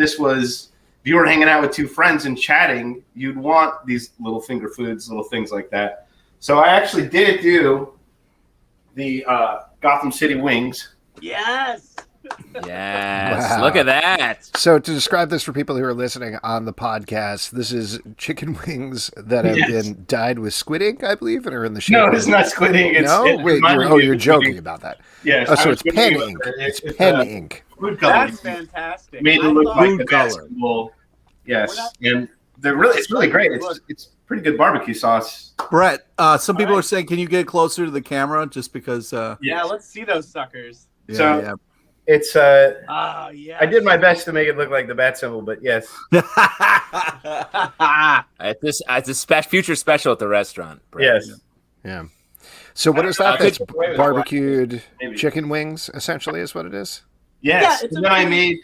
D: you were hanging out with two friends and chatting, you'd want these little finger foods, little things like that. So I actually did do the Gotham City wings.
E: Yes.
C: Yes.
A: Wow.
C: Look at that.
A: So to describe this for people who are listening on the podcast, this is chicken wings that have been dyed with squid ink, I believe, and are in the shape.
D: No, it's not squid ink.
A: You're joking about that.
D: Yes.
A: Oh, so it's pen ink. It's pen ink.
D: Food coloring.
E: That's fantastic.
D: Made it look like food color. Yes, and it's really great. It's pretty good barbecue sauce.
B: Bret, some people are saying, can you get closer to the camera just because?
E: Yeah, let's see those suckers.
D: It's I did my best to make it look like the bat symbol, but yes.
C: It's a future special at the restaurant. Bret.
D: Yes.
A: Yeah. So what is that? That's barbecued chicken wings, essentially, is what it is?
D: Yes.
E: Yeah, it's
D: and then I made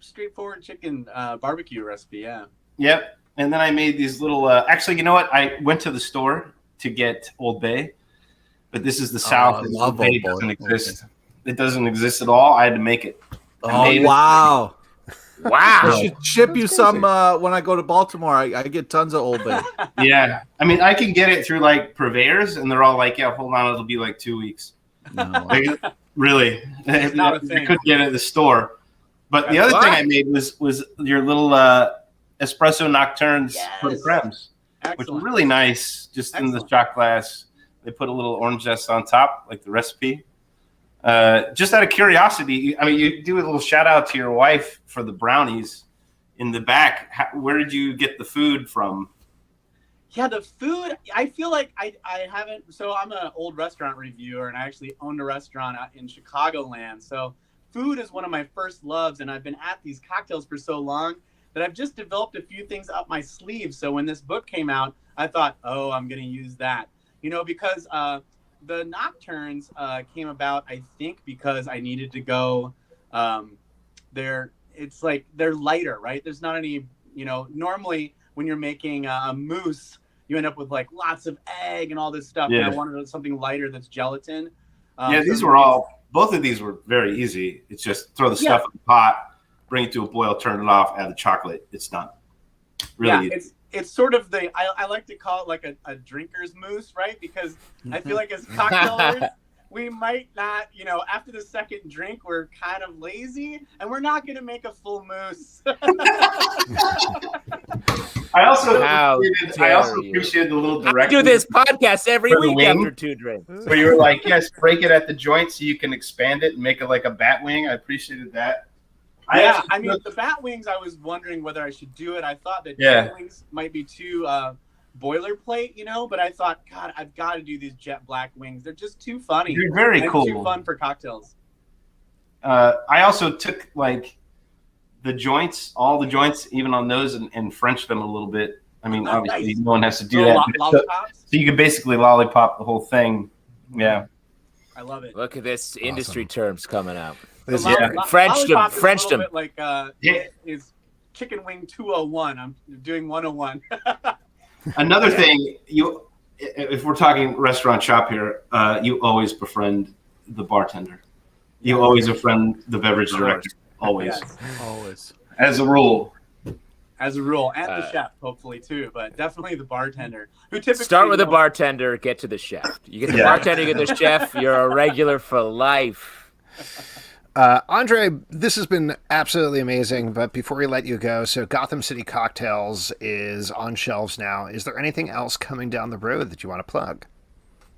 E: straightforward chicken barbecue recipe. Yeah.
D: Yep. And then I made these little. Actually, you know what? I went to the store to get Old Bay, but this is the South. And Old Bay doesn't exist. It doesn't exist at all. I had to make it.
B: Wow.
C: Wow.
B: I should ship you some when I go to Baltimore. I get tons of Old Bay.
D: Yeah. I mean, I can get it through like purveyors, and they're all like, yeah, hold on, it'll be like 2 weeks.
B: No.
D: Like, really.
E: It's not a thing.
D: I couldn't get it at the store. But the other thing I made was your little espresso nocturnes for the cremes, which were really nice, just in the shot glass. They put a little orange zest on top, like the recipe. Just out of curiosity, I mean, you do a little shout out to your wife for the brownies in the back. Where did you get the food from?
E: Yeah, the food, I feel like I haven't, so I'm an old restaurant reviewer, and I actually owned a restaurant out in Chicagoland. So food is one of my first loves, and I've been at these cocktails for so long that I've just developed a few things up my sleeve. So when this book came out, I thought, oh, I'm going to use that. Because the Nocturnes came about, I think, because I needed to go, it's like they're lighter, right? There's not any, normally when you're making a mousse, you end up with like lots of egg and all this stuff.
D: Yeah.
E: And I wanted something lighter that's gelatin.
D: Both of these were very easy. It's just throw the stuff in the pot, bring it to a boil, turn it off, add the chocolate. It's done. Really easy.
E: It's sort of I like to call it like a drinker's mousse, right? Because I feel like as cocktailers, we might not, after the second drink, we're kind of lazy and we're not going to make a full mousse.
D: I also appreciated the little direction.
C: I do this podcast every week after 2 drinks.
D: Where you were like, yes, break it at the joint so you can expand it and make it like a bat wing. I appreciated that.
E: The bat wings, I was wondering whether I should do it. I thought that jet wings might be too boilerplate, but I thought, God, I've got to do these jet black wings. They're just too funny.
D: They're very cool.
E: Too fun for cocktails.
D: I also took like all the joints, even on those, and Frenched them a little bit. I mean, obviously, no one has to do that.
E: Lollipops?
D: So you can basically lollipop the whole thing. Yeah.
E: I love it.
C: Look at this industry terms coming out.
E: Frenched them. Like is chicken wing 201. I'm doing 101.
D: Another thing, if we're talking restaurant shop here, you always befriend the bartender. You always befriend the beverage director. Always.
E: Yes.
B: Always.
D: As a rule.
E: And the chef, hopefully too, but definitely the bartender. Who typically
C: start with the bartender, get to the chef. You get the bartender, you get the chef. You're a regular for life.
A: Andre, this has been absolutely amazing, but before we let you go, so Gotham City Cocktails is on shelves now. Is there anything else coming down the road that you want to plug?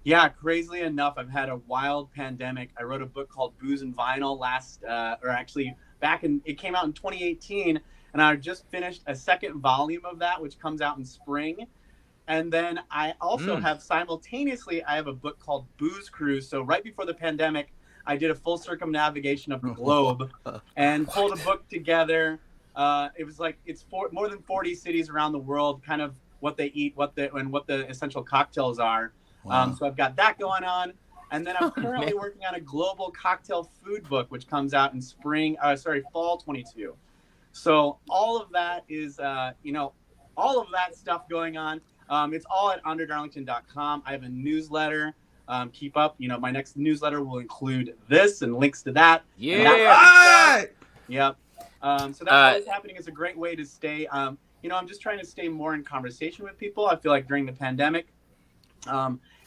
E: Yeah, crazily enough, I've had a wild pandemic. I wrote a book called Booze and Vinyl it came out in 2018, and I just finished a second volume of that, which comes out in spring. And then I also have simultaneously, I have a book called Booze Cruise. So right before the pandemic, I did a full circumnavigation of the globe and pulled a book together. It was like more than 40 cities around the world, kind of what they eat, what the essential cocktails are. Wow. So I've got that going on, and then I'm currently working on a global cocktail food book, which comes out in fall 22. So all of that is, all of that stuff going on. It's all at andredarlington.com. I have a newsletter. Keep up. My next newsletter will include this and links to that.
C: Yeah.
E: Yep. So that's always happening. It's a great way to stay. I'm just trying to stay more in conversation with people. I feel like during the pandemic,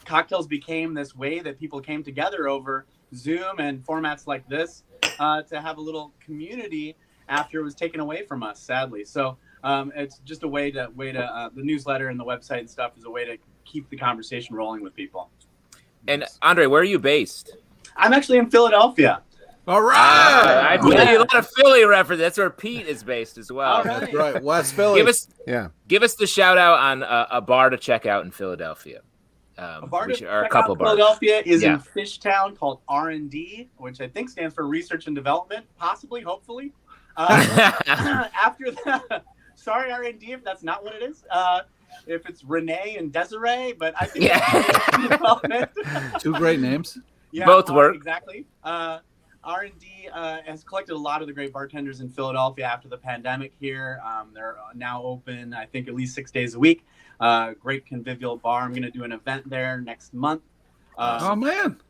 E: cocktails became this way that people came together over Zoom and formats like this to have a little community after it was taken away from us, sadly. So it's just a way to the newsletter and the website and stuff is a way to keep the conversation rolling with people.
C: And Andre, where are you based?
E: I'm actually in Philadelphia.
B: All right.
C: I played a lot of Philly reference. That's where Pete is based as well.
B: That's right, West Philly.
C: Give us the shout out on a bar to check out in Philadelphia.
E: A bar to check
C: a couple
E: out
C: bars.
E: Philadelphia is in Fishtown called R&D, which I think stands for Research and Development, possibly, hopefully. After that, sorry R&D if that's not what it is. If it's Renee and Desiree, but I think it's development.
B: 2 great names.
E: Yeah,
C: both work.
E: Exactly. R&D has collected a lot of the great bartenders in Philadelphia after the pandemic here. They're now open, I think, at least 6 days a week. Great convivial bar. I'm going to do an event there next month.
B: Oh, man.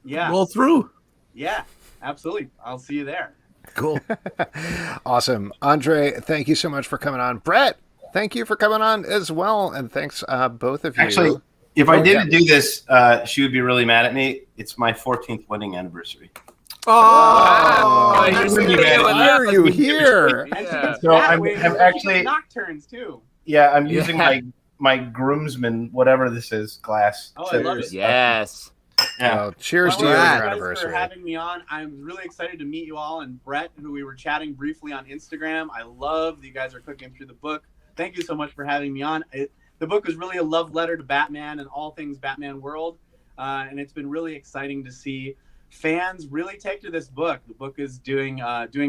E: Yeah.
B: Roll through.
E: Yeah, absolutely. I'll see you there.
B: Cool.
A: Awesome. Andre, thank you so much for coming on. Brett, thank you for coming on as well. And thanks, both of you.
D: Actually, if I didn't do this, she would be really mad at me. It's my 14th wedding anniversary.
A: Oh, why are you here?
E: Yeah.
D: So I'm actually
E: Nocturnes too.
D: Yeah, I'm using my groomsman, whatever this is, glass.
E: Oh, I love it.
C: Yes.
D: Yeah.
A: Well, cheers to you on your anniversary.
E: For having me on. I'm really excited to meet you all. And Bret, who we were chatting briefly on Instagram, I love that you guys are cooking through the book. Thank you so much for having me on. The book is really a love letter to Batman and all things Batman world. And it's been really exciting to see fans really take to this book. The book is doing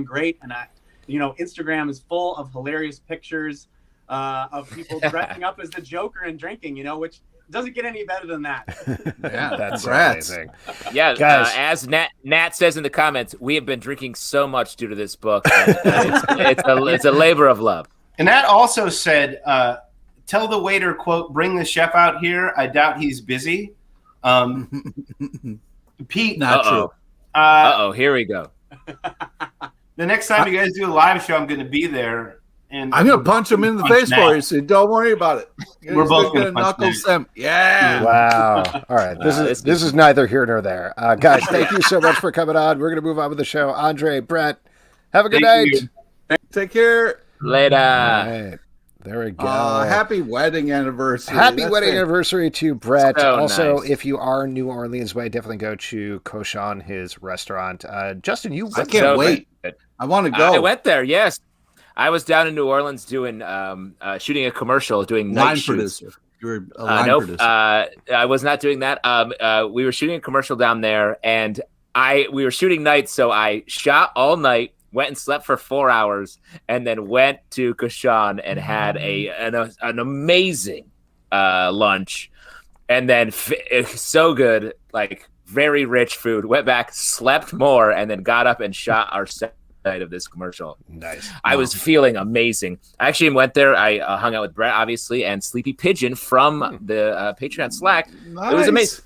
E: great. And Instagram is full of hilarious pictures of people dressing up as the Joker and drinking, which doesn't get any better than that.
A: Yeah, that's amazing.
C: Yeah, as Nat says in the comments, we have been drinking so much due to this book. It's a labor of love.
D: And Nat also said, tell the waiter, quote, bring the chef out here. I doubt he's busy. Pete.
B: Not true.
C: Here we go.
D: The next time you guys do a live show, I'm going to be there. And
B: I'm going to punch him in the face for you, so don't worry about it.
D: We're both going to
B: knuckle him. Yeah.
A: Wow. All right. This is neither here nor there. Guys, thank you so much for coming on. We're going to move on with the show. Andre, Bret, have a good night.
B: Take care.
C: Later.
A: All right. There we go.
B: Happy wedding anniversary.
A: Happy wedding anniversary to Bret.
C: So
A: also,
C: nice.
A: if you are New Orleans way, definitely go to Cochon, his restaurant. Justin, you
B: I can't wait. I want to go.
C: I went there, yes. I was down in New Orleans doing shooting a commercial, doing night shoots.
B: Producer. You were a line producer.
C: I was not doing that. We were shooting a commercial down there, and we were shooting nights, so I shot all night, went and slept for 4 hours, and then went to Cochon and had an amazing lunch, and then so good, like very rich food. Went back, slept more, and then got up and shot our set of this commercial.
A: Nice.
C: I was feeling amazing. I actually went there. I hung out with Bret, obviously, and Sleepy Pigeon from the Patreon Slack.
B: Nice.
C: It was amazing.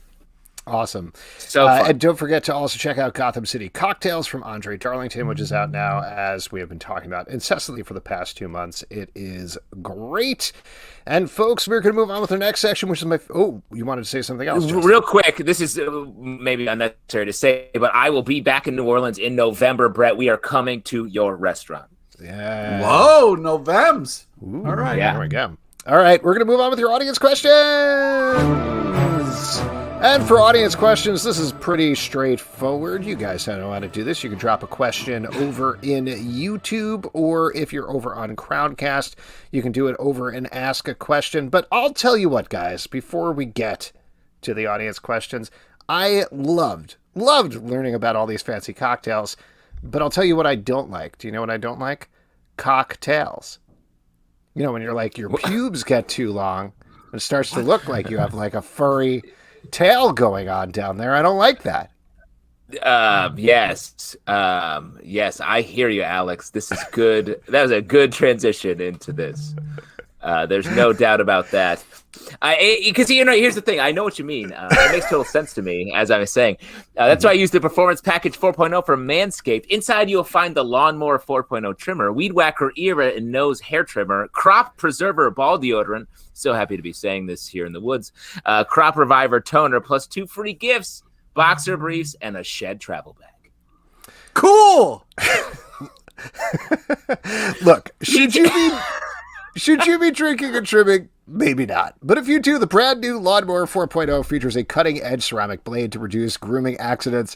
A: Awesome.
C: So fun.
A: And don't forget to also check out Gotham City Cocktails from André Darlington, which is out now, as we have been talking about incessantly for the past 2 months. It is great. And folks, we're going to move on with our next section, which is you wanted to say something else, Justin?
C: Real quick, this is maybe unnecessary to say, but I will be back in New Orleans in November, Bret. We are coming to your restaurant.
A: Yeah.
B: Whoa, Novem's.
A: Ooh,
B: all right.
A: There we go. All right, we're going to move on with your audience questions. And for audience questions, this is pretty straightforward. You guys know how to do this. You can drop a question over in YouTube, or if you're over on Crowdcast, you can do it over and ask a question. But I'll tell you what, guys, before we get to the audience questions, I loved learning about all these fancy cocktails, but I'll tell you what I don't like. Do you know what I don't like? Cocktails. You know, when you're like, your pubes get too long, and it starts to look like you have like a furry tail going on down there. I don't like that.
C: Yes, I hear you, Alex. This is good. That was a good transition into this. There's no doubt about that. Because here's the thing. I know what you mean. It makes total sense to me, as I was saying. That's why I use the Performance Package 4.0 from Manscaped. Inside, you'll find the Lawnmower 4.0 trimmer, Weed Whacker ear and nose hair trimmer, Crop Preserver ball deodorant. So happy to be saying this here in the woods. Crop Reviver toner, plus 2 free gifts, boxer briefs, and a shed travel bag.
B: Cool.
A: Look, should you be drinking and trimming? Maybe not. But if you do, the brand new Lawnmower 4.0 features a cutting-edge ceramic blade to reduce grooming accidents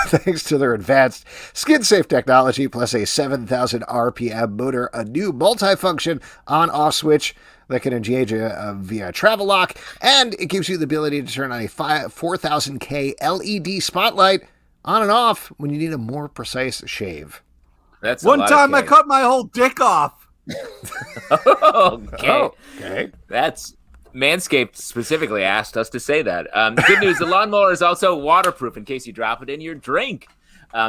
A: thanks to their advanced skin-safe technology, plus a 7,000 RPM motor, a new multi-function on-off switch that can engage via travel lock, and it gives you the ability to turn on a 4,000K LED spotlight on and off when you need a more precise shave.
C: That's
B: one time I cut my whole dick off.
C: Okay. That's Manscaped specifically asked us to say that. Good news, the lawnmower is also waterproof in case you drop it in your drink.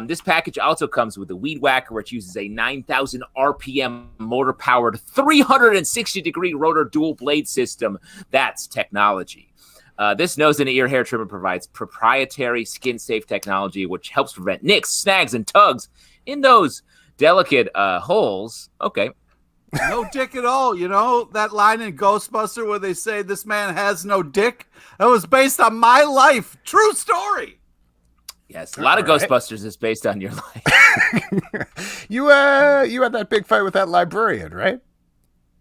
C: This package also comes with a Weed Whacker, which uses a 9,000 RPM motor-powered 360-degree rotor dual blade system. That's technology. This nose and ear hair trimmer provides proprietary skin-safe technology, which helps prevent nicks, snags, and tugs in those delicate holes. Okay.
B: No dick at all. You know that line in Ghostbuster where they say this man has no dick? That was based on my life. True story.
C: Yes, a lot of Ghostbusters is based on your life.
A: You had that big fight with that librarian, right?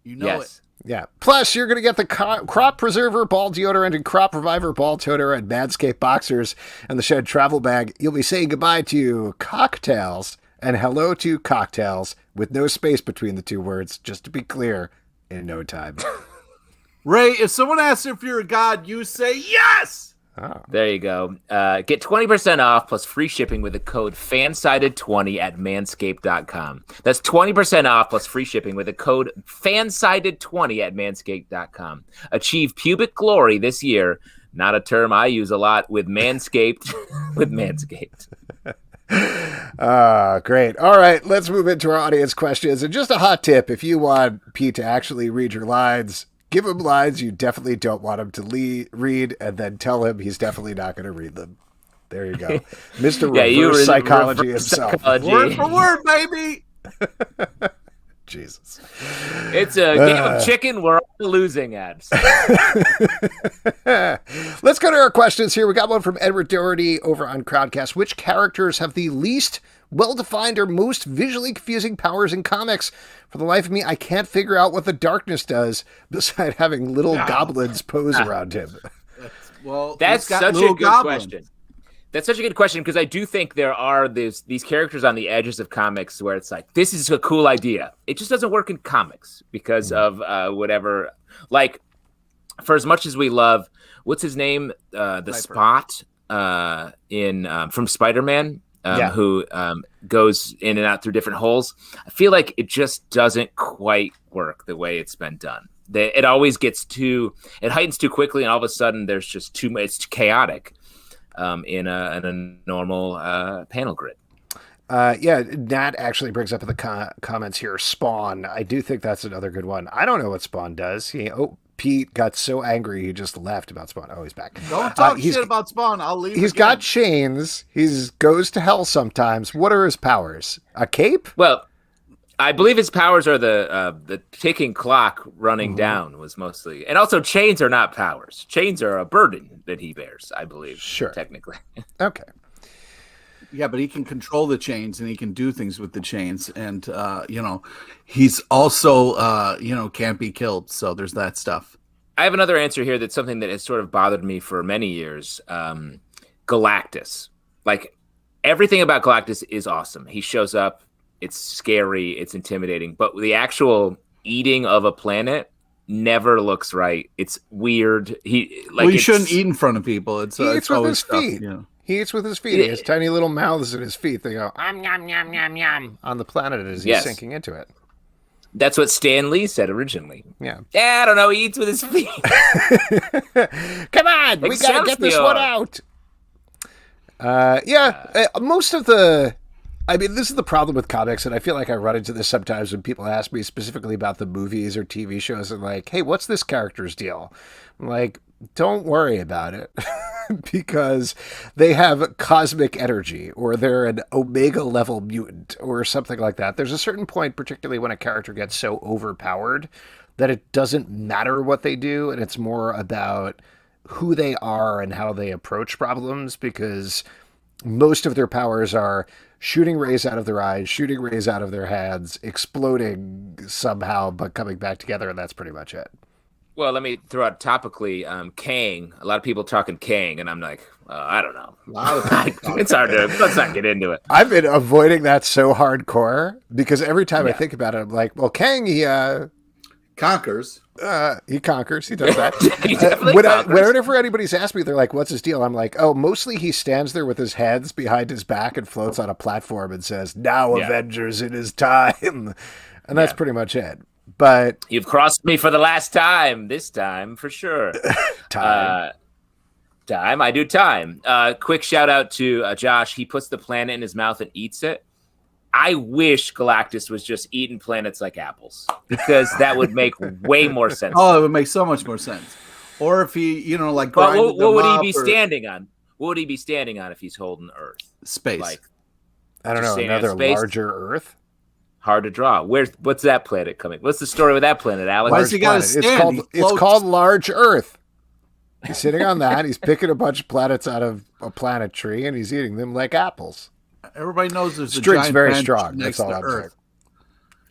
B: You know
A: Yeah. Plus, you're going to get the Crop Preserver Ball Deodorant and Crop Reviver Ball Toner and Manscaped Boxers and the Shed Travel Bag. You'll be saying goodbye to cocktails and hello to cocktails with no space between the two words, just to be clear, in no time.
B: Ray, if someone asks if you're a god, you say yes!
C: Oh. There you go. Get 20% off plus free shipping with the code FANSIDED20 at manscaped.com. That's 20% off plus free shipping with the code FANSIDED20 at manscaped.com. Achieve pubic glory this year. Not a term I use a lot with Manscaped. with Manscaped.
A: Great. All right, let's move into our audience questions. And just a hot tip, if you want Pete to actually read your lines, give him lines you definitely don't want him to read, and then tell him he's definitely not going to read them. There you go. Mr. Reverse Psychology himself.
B: Word for word, baby!
A: Jesus.
C: It's a game of chicken we're all losing at.
A: Let's go to our questions here. We got one from Edward Doherty over on Crowdcast. Which characters have the least well-defined or most visually confusing powers in comics? For the life of me, I can't figure out what the darkness does besides having little goblins pose around him.
C: That's such a good question. That's such a good question because I do think there are these characters on the edges of comics where it's like, this is a cool idea. It just doesn't work in comics because of whatever. Like, for as much as we love, what's his name? The Spot from Spider-Man. Who goes in and out through different holes. I feel like it just doesn't quite work the way it's been done. It always gets it heightens too quickly, and all of a sudden there's just too much. It's chaotic in a normal panel grid.
A: Nat actually brings up in the comments here, Spawn. I do think that's another good one. I don't know what Spawn does. Pete got so angry he just left about Spawn. Oh, he's back.
B: Don't talk shit about Spawn. I'll leave.
A: He's got chains. He goes to hell sometimes. What are his powers? A cape?
C: Well, I believe his powers are the ticking clock running down was mostly, and also chains are not powers. Chains are a burden that he bears, I believe.
A: Sure,
C: technically.
A: Okay.
B: Yeah, but he can control the chains and he can do things with the chains. And, he's also, can't be killed. So there's that stuff.
C: I have another answer here that's something that has sort of bothered me for many years. Galactus. Like, everything about Galactus is awesome. He shows up. It's scary. It's intimidating. But the actual eating of a planet never looks right. It's weird. He
B: shouldn't eat in front of people. He eats with his feet.
A: Yeah. He eats with his feet. He has tiny little mouths in his feet. They go, yum, yum, yum, yum, on the planet as he's sinking into it.
C: That's what Stan Lee said originally.
A: Yeah.
C: I don't know. He eats with his feet.
A: Come on. We got to get this one out. Most of the... I mean, this is the problem with comics, and I feel like I run into this sometimes when people ask me specifically about the movies or TV shows and like, hey, what's this character's deal? I'm like, don't worry about it because they have cosmic energy or they're an Omega level mutant or something like that. There's a certain point, particularly when a character gets so overpowered that it doesn't matter what they do. And it's more about who they are and how they approach problems, because most of their powers are shooting rays out of their eyes, shooting rays out of their hands, exploding somehow, but coming back together. And that's pretty much it.
C: Well, let me throw out topically, Kang. A lot of people talking Kang, and I'm like, I don't know. It's hard to, let's not get into it.
A: I've been avoiding that so hardcore because every time I think about it, I'm like, well, Kang, he
B: conquers.
A: He conquers. He does that.
C: He definitely conquers.
A: Whenever anybody's asked me, they're like, what's his deal? I'm like, oh, mostly he stands there with his hands behind his back and floats on a platform and says, now Avengers, it is time. And that's pretty much it. But
C: you've crossed me for the last time. This time, for sure.
A: Time.
C: I do time. Quick shout out to Josh. He puts the planet in his mouth and eats it. I wish Galactus was just eating planets like apples, because that would make way more sense.
B: Oh, it would make so much more sense. Or if he, like,
C: what would he be standing on? What would he be standing on if he's holding Earth?
B: Space.
C: Like,
A: I don't know, another larger Earth?
C: Hard to draw. What's that planet coming? What's the story with that planet, Alex?
B: Why has he got to stand?
A: It's called Large Earth. He's sitting on that. He's picking a bunch of planets out of a planet tree, and he's eating them like apples.
B: Everybody knows there's a
A: String's
B: giant
A: very
B: bench
A: strong.
B: next
A: That's all
B: to
A: I'm
B: Earth.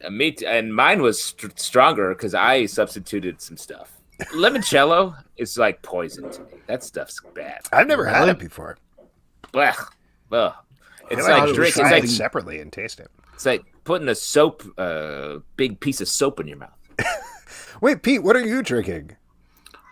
C: And mine was stronger because I substituted some stuff. Limoncello is like poison to me. That stuff's bad.
A: I've never had it before.
C: Blech. Ugh. It's
A: like
C: like drinking.
A: It's like separately and taste it.
C: It's like putting a big piece of soap in your mouth.
A: Wait, Pete, what are you drinking?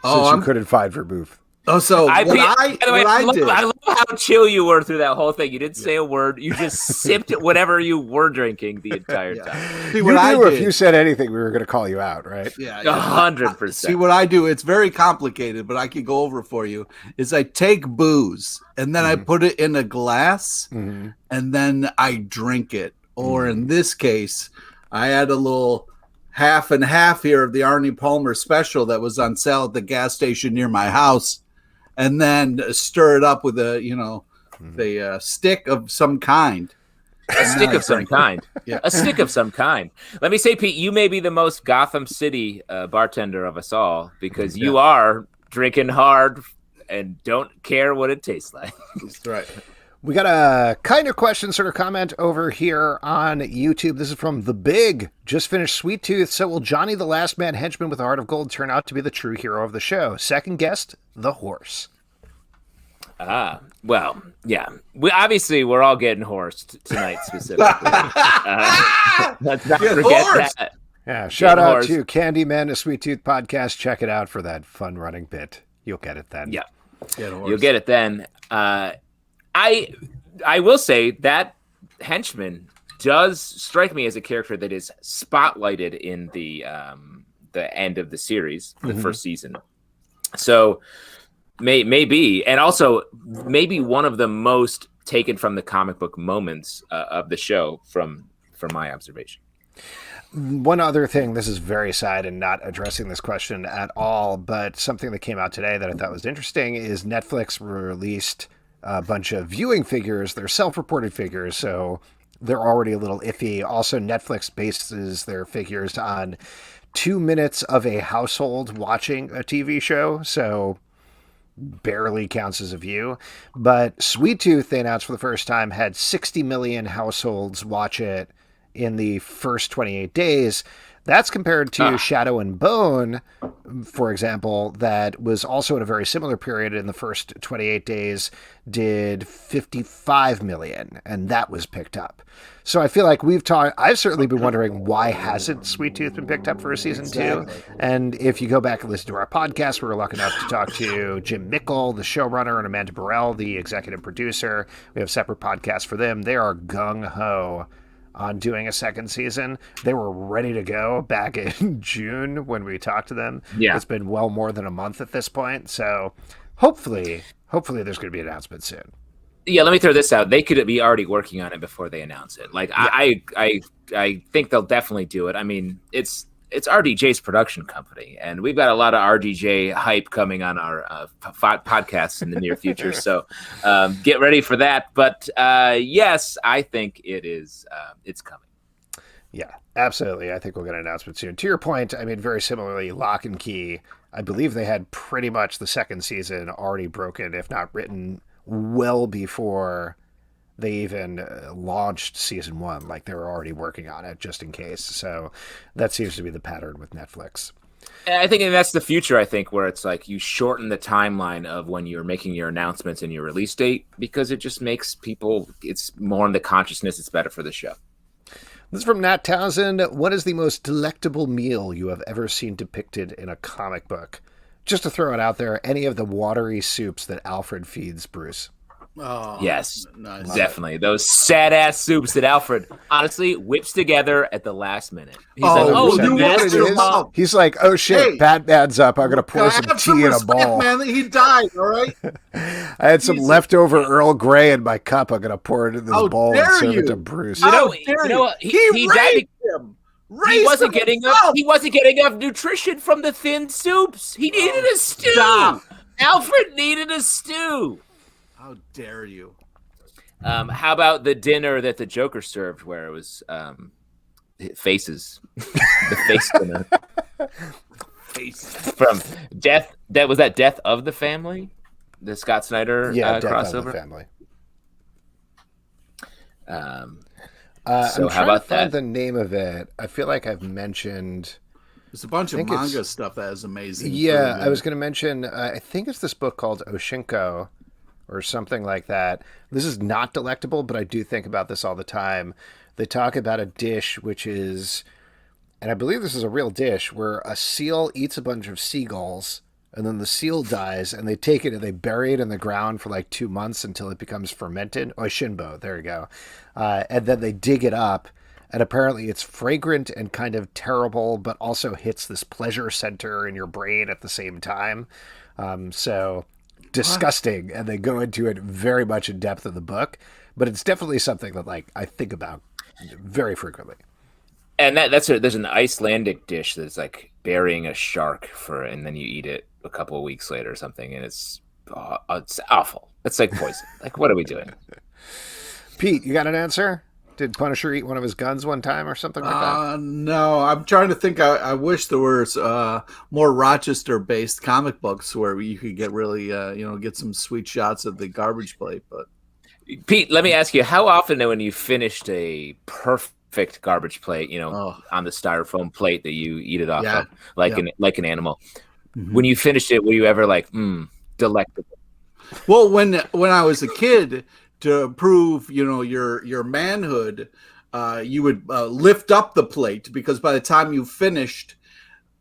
A: Since you couldn't find vermouth.
B: Oh, so I
C: love how chill you were through that whole thing. You didn't say a word. You just sipped whatever you were drinking the entire time.
B: See,
A: you knew if you said anything, we were going to call you out, right?
B: Yeah,
C: 100%.
B: See, what I do, it's very complicated, but I can go over for you, is I take booze, and then I put it in a glass, and then I drink it. Or in this case, I had a little half and half here of the Arnie Palmer special that was on sale at the gas station near my house. And then stir it up with a stick of some kind.
C: A stick of some kind. Yeah. A stick of some kind. Let me say, Pete, you may be the most Gotham City bartender of us all because you are drinking hard and don't care what it tastes like.
B: That's right.
A: We got a kind of question sort of comment over here on YouTube. This is from The Big. Just finished Sweet Tooth. So will Johnny the Last Man henchman with a heart of gold turn out to be the true hero of the show? Second guest, the horse.
C: Well, yeah. We're all getting horsed tonight specifically. Let's not forget that.
A: Yeah, shout out to Candyman, a Sweet Tooth podcast. Check it out for that fun running bit. You'll get it then.
C: Yeah, you'll get it then. I will say that henchman does strike me as a character that is spotlighted in the end of the series, the first season. So maybe, and also maybe one of the most taken from the comic book moments of the show from my observation.
A: One other thing, this is very side and not addressing this question at all, but something that came out today that I thought was interesting is Netflix released a bunch of viewing figures. They're self-reported figures, so they're already a little iffy. Also, Netflix bases their figures on 2 minutes of a household watching a TV show, so barely counts as a view. But Sweet Tooth, they announced for the first time, had 60 million households watch it in the first 28 days. That's compared to Shadow and Bone, for example, that was also in a very similar period in the first 28 days, did 55 million, and that was picked up. So I feel like I've certainly been wondering, why hasn't Sweet Tooth been picked up for a season 2? And if you go back and listen to our podcast, we were lucky enough to talk to Jim Mickle, the showrunner, and Amanda Burrell, the executive producer. We have separate podcasts for them. They are gung-ho on doing a second season. They were ready to go back in June when we talked to them. Yeah. It's been well more than a month at this point. So hopefully there's going to be an announcement soon.
C: Yeah, let me throw this out. They could be already working on it before they announce it. Like, yeah. I think they'll definitely do it. I mean, it's RDJ's production company, and we've got a lot of RDJ hype coming on our podcasts in the near future. So get ready for that. But yes, I think it's coming.
A: Yeah, absolutely. I think we'll get an announcement soon. To your point, I mean, very similarly, Lock and Key, I believe they had pretty much the second season already broken, if not written, well before they even launched season 1. Like, they were already working on it just in case. So that seems to be the pattern with Netflix.
C: And I think that's the future, I think, where it's like you shorten the timeline of when you're making your announcements and your release date, because it just makes people, it's more in the consciousness. It's better for the show.
A: This is from Nat Townsend. What is the most delectable meal you have ever seen depicted in a comic book? Just to throw it out there, any of the watery soups that Alfred feeds Bruce.
C: Oh, yes, nice. Definitely. Those sad-ass soups that Alfred, honestly, whips together at the last minute. He's
A: He's like, oh, shit, hey, Batman's up. I'm going to pour some tea in a bowl.
B: Man, he died, all right?
A: I had some leftover Earl Grey in my cup. I'm going to pour it in this bowl and serve it to Bruce.
C: He died. He wasn't getting enough nutrition from the thin soups. He needed a stew. Stop. Alfred needed a stew.
B: How dare you?
C: How about the dinner that the Joker served, where it was faces, the face dinner, from Death. That was that Death of the Family, the Scott Snyder
A: Death
C: crossover.
A: Of the Family. I'm trying to find the name of it. I feel like I've mentioned.
B: There's a bunch of manga stuff that is amazing.
A: Yeah, I was going to mention, I think it's this book called Oshinko or something like that. This is not delectable, but I do think about this all the time. They talk about a dish which is, and I believe this is a real dish, where a seal eats a bunch of seagulls, and then the seal dies, and they take it and they bury it in the ground for like 2 months until it becomes fermented. Oshinbo, there you go. And then they dig it up. And apparently it's fragrant and kind of terrible, but also hits this pleasure center in your brain at the same time. So disgusting. And they go into it very much in depth in the book. But it's definitely something that like I think about very frequently.
C: And there's an Icelandic dish that's like burying a shark and then you eat it a couple of weeks later or something. And it's awful. It's like poison. Like, what are we doing?
A: Pete, you got an answer? Did Punisher eat one of his guns one time or something like that?
B: No, I'm trying to think. I wish there was more Rochester-based comic books where you could get really, get some sweet shots of the garbage plate. But
C: Pete, let me ask you, how often when you finished a perfect garbage plate, on the styrofoam plate that you eat it off of, like an animal, when you finished it, were you ever like, delectable?
B: Well, when I was a kid, to prove, your manhood, you would lift up the plate because by the time you finished,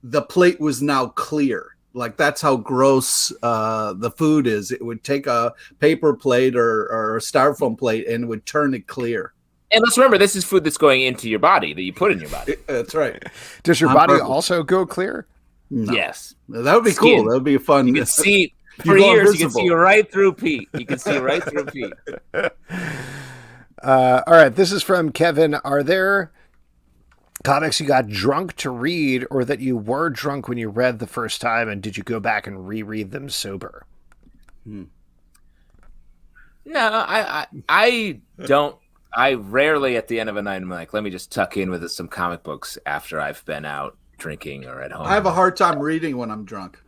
B: the plate was now clear. Like that's how gross the food is. It would take a paper plate or a styrofoam plate and it would turn it clear.
C: And let's remember, this is food that's going into your body that you put in your body.
B: That's right.
A: Does your body also go clear?
C: No. Yes.
B: That would be cool. That would be fun.
C: You can see. For years, you can see right through Pete. You can see right through Pete.
A: All right, this is from Kevin. Are there comics you got drunk to read or that you were drunk when you read the first time, and did you go back and reread them sober?
C: No, I don't. I rarely at the end of a night, I'm like, let me just tuck in with some comic books after I've been out drinking or at home.
B: I have a hard time reading when I'm drunk.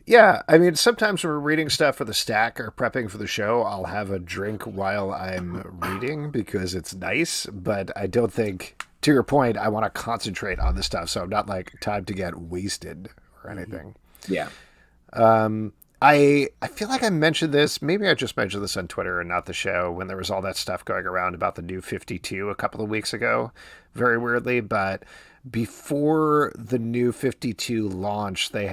A: Yeah, I mean, sometimes when we're reading stuff for the stack or prepping for the show, I'll have a drink while I'm reading because it's nice, but I don't think, to your point, I want to concentrate on the stuff, so I'm not like time to get wasted or anything.
C: Yeah.
A: I feel like I mentioned this, maybe I just mentioned this on Twitter and not the show, when there was all that stuff going around about the new 52 a couple of weeks ago, very weirdly, but before the new 52 launch, they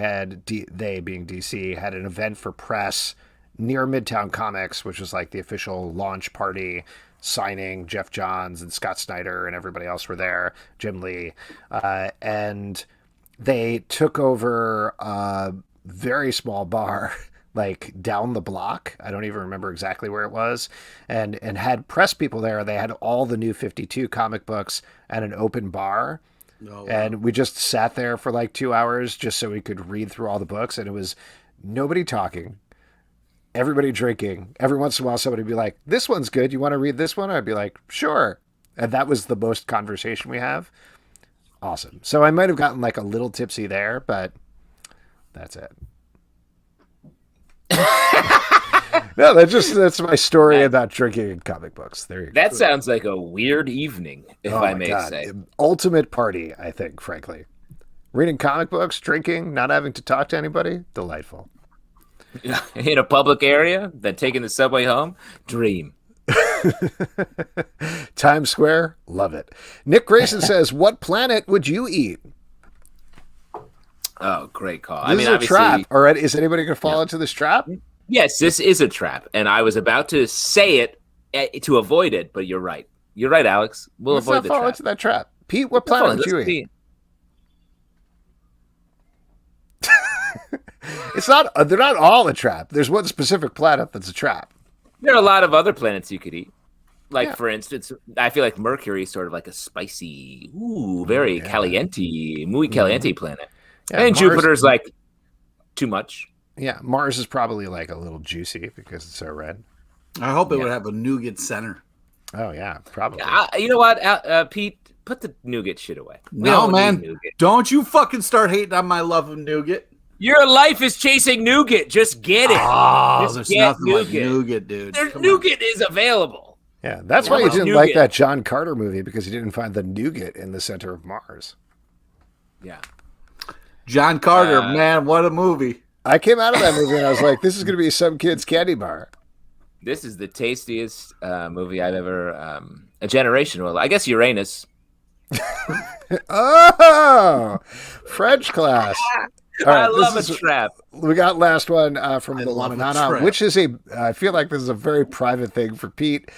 A: being DC, had an event for press near Midtown Comics, which was like the official launch party, signing Jeff Johns and Scott Snyder and everybody else were there, Jim Lee, and they took over a very small bar like down the block. I don't even remember exactly where it was, and had press people there. They had all the new 52 comic books and an open bar. Oh, wow. And we just sat there for like 2 hours just so we could read through all the books, and it was nobody talking, everybody drinking. Every once in a while somebody would be like, this one's good, you want to read this one? I'd be like, sure. And that was the most conversation we have. Awesome. So I might have gotten like a little tipsy there, but that's it. No, that's my story about drinking in comic books. There you go.
C: That sounds like a weird evening, if I may say.
A: Ultimate party, I think, frankly. Reading comic books, drinking, not having to talk to anybody, delightful.
C: In a public area, then taking the subway home, dream.
A: Times Square, love it. Nick Grayson says, what planet would you eat?
C: Oh, great call.
A: This is a trap. All right, is anybody going to fall into this trap?
C: Yes, this is a trap, and I was about to say it to avoid it, but you're right. You're right, Alex. We'll avoid the trap. Let's not fall
A: into that trap. Pete, what planet would you eat? It's not. They're not all a trap. There's one specific planet that's a trap.
C: There are a lot of other planets you could eat. Like, for instance, I feel like Mercury is sort of like a spicy, very caliente, muy caliente planet. Yeah, and Mars, Jupiter's like too much.
A: Yeah, Mars is probably like a little juicy because it's so red.
B: I hope it would have a nougat center.
A: Oh, yeah, probably.
C: You know what, Pete? Put the nougat shit away.
B: No, man. Don't you fucking start hating on my love of nougat.
C: Your life is chasing nougat. Just get it.
B: Oh, there's nothing like nougat, dude.
C: Nougat is available.
A: Yeah, that's why you didn't like that John Carter movie, because you didn't find the nougat in the center of Mars.
C: Yeah.
B: John Carter, man, what a movie.
A: I came out of that movie and I was like, this is going to be some kid's candy bar.
C: This is the tastiest movie I've ever, a generation. Well, I guess Uranus.
A: Oh, French class.
C: All right, I love a trap.
A: We got last one from Luana, which is I feel like this is a very private thing for Pete.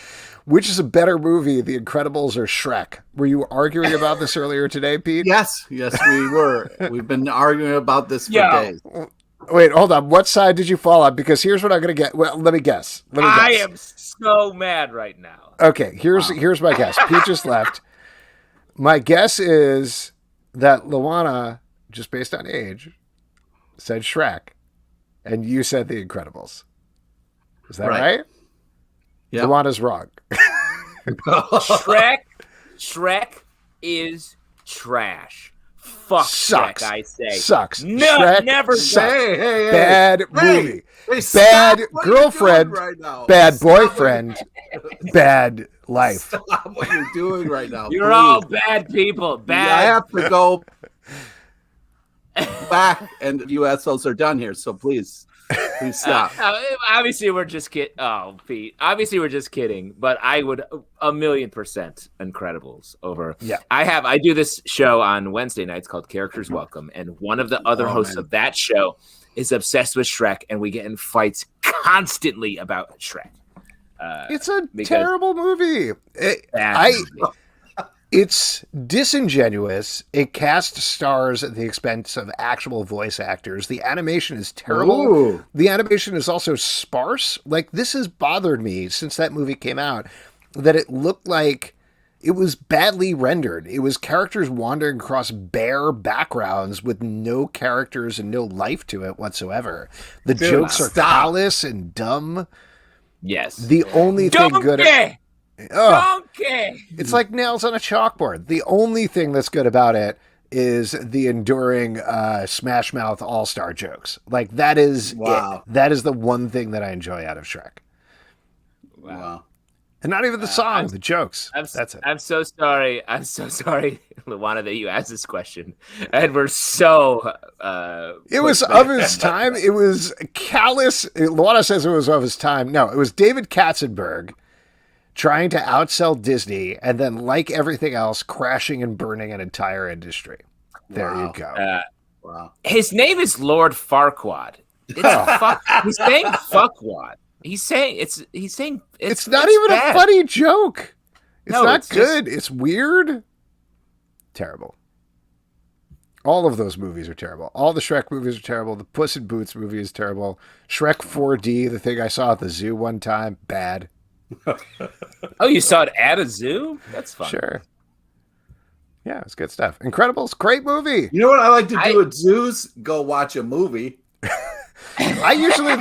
A: Which is a better movie, The Incredibles or Shrek? Were you arguing about this earlier today, Pete?
B: Yes, we were. We've been arguing about this for days.
A: Wait, hold on. What side did you fall on? Because here's what I'm going to get. Well, let me guess.
C: I am so mad right now.
A: Okay, here's my guess. Pete just left. My guess is that Luana, just based on age, said Shrek, and you said The Incredibles. Is that right? Yeah. Luana's wrong.
C: Shrek is trash. Fuck
A: sucks.
C: Shrek, I say.
A: Sucks.
C: No,
A: Shrek
C: never
A: say. Hey. Bad movie. Bad girlfriend. Right bad boyfriend. Bad life.
B: Stop what you're doing right now.
C: You're all bad people. Bad.
B: I have to go back, and you assholes are done here, so please stop.
C: Obviously, we're just kidding. Oh, Pete. Obviously, we're just kidding. But I would 1,000,000% Incredibles over.
A: Yeah.
C: I do this show on Wednesday nights called Characters Welcome, and one of the other hosts of that show is obsessed with Shrek, and we get in fights constantly about Shrek.
A: It's a terrible movie. It's disingenuous. It casts stars at the expense of actual voice actors. The animation is terrible. Ooh. The animation is also sparse. Like, this has bothered me since that movie came out, that it looked like it was badly rendered. It was characters wandering across bare backgrounds with no characters and no life to it whatsoever. The jokes are callous and dumb.
C: Yes.
A: The only thing good
C: Donkey!
A: It's like nails on a chalkboard. The only thing that's good about it is the enduring Smash Mouth All-Star jokes. Like, that is it. That is the one thing that I enjoy out of Shrek.
C: Wow.
A: And not even the song, the jokes. That's it.
C: I'm so sorry. I'm so sorry, Luana, that you asked this question. And we're so...
A: it was of his time. It was callous. Luana says it was of his time. No, it was David Katzenberg trying to outsell Disney, and then, like everything else, crashing and burning an entire industry. There you go.
B: Wow.
C: His name is Lord Farquaad. He's saying fuckwad. He's saying it's
A: not even bad. A funny joke. It's not good. It's weird. Terrible. All of those movies are terrible. All the Shrek movies are terrible. The Puss in Boots movie is terrible. Shrek 4D, the thing I saw at the zoo one time, bad.
C: Oh, you saw it at a zoo? That's fun.
A: Sure. Yeah, it's good stuff. Incredibles, great movie.
B: You know what I like to do at zoos? Go watch a movie.
A: I usually...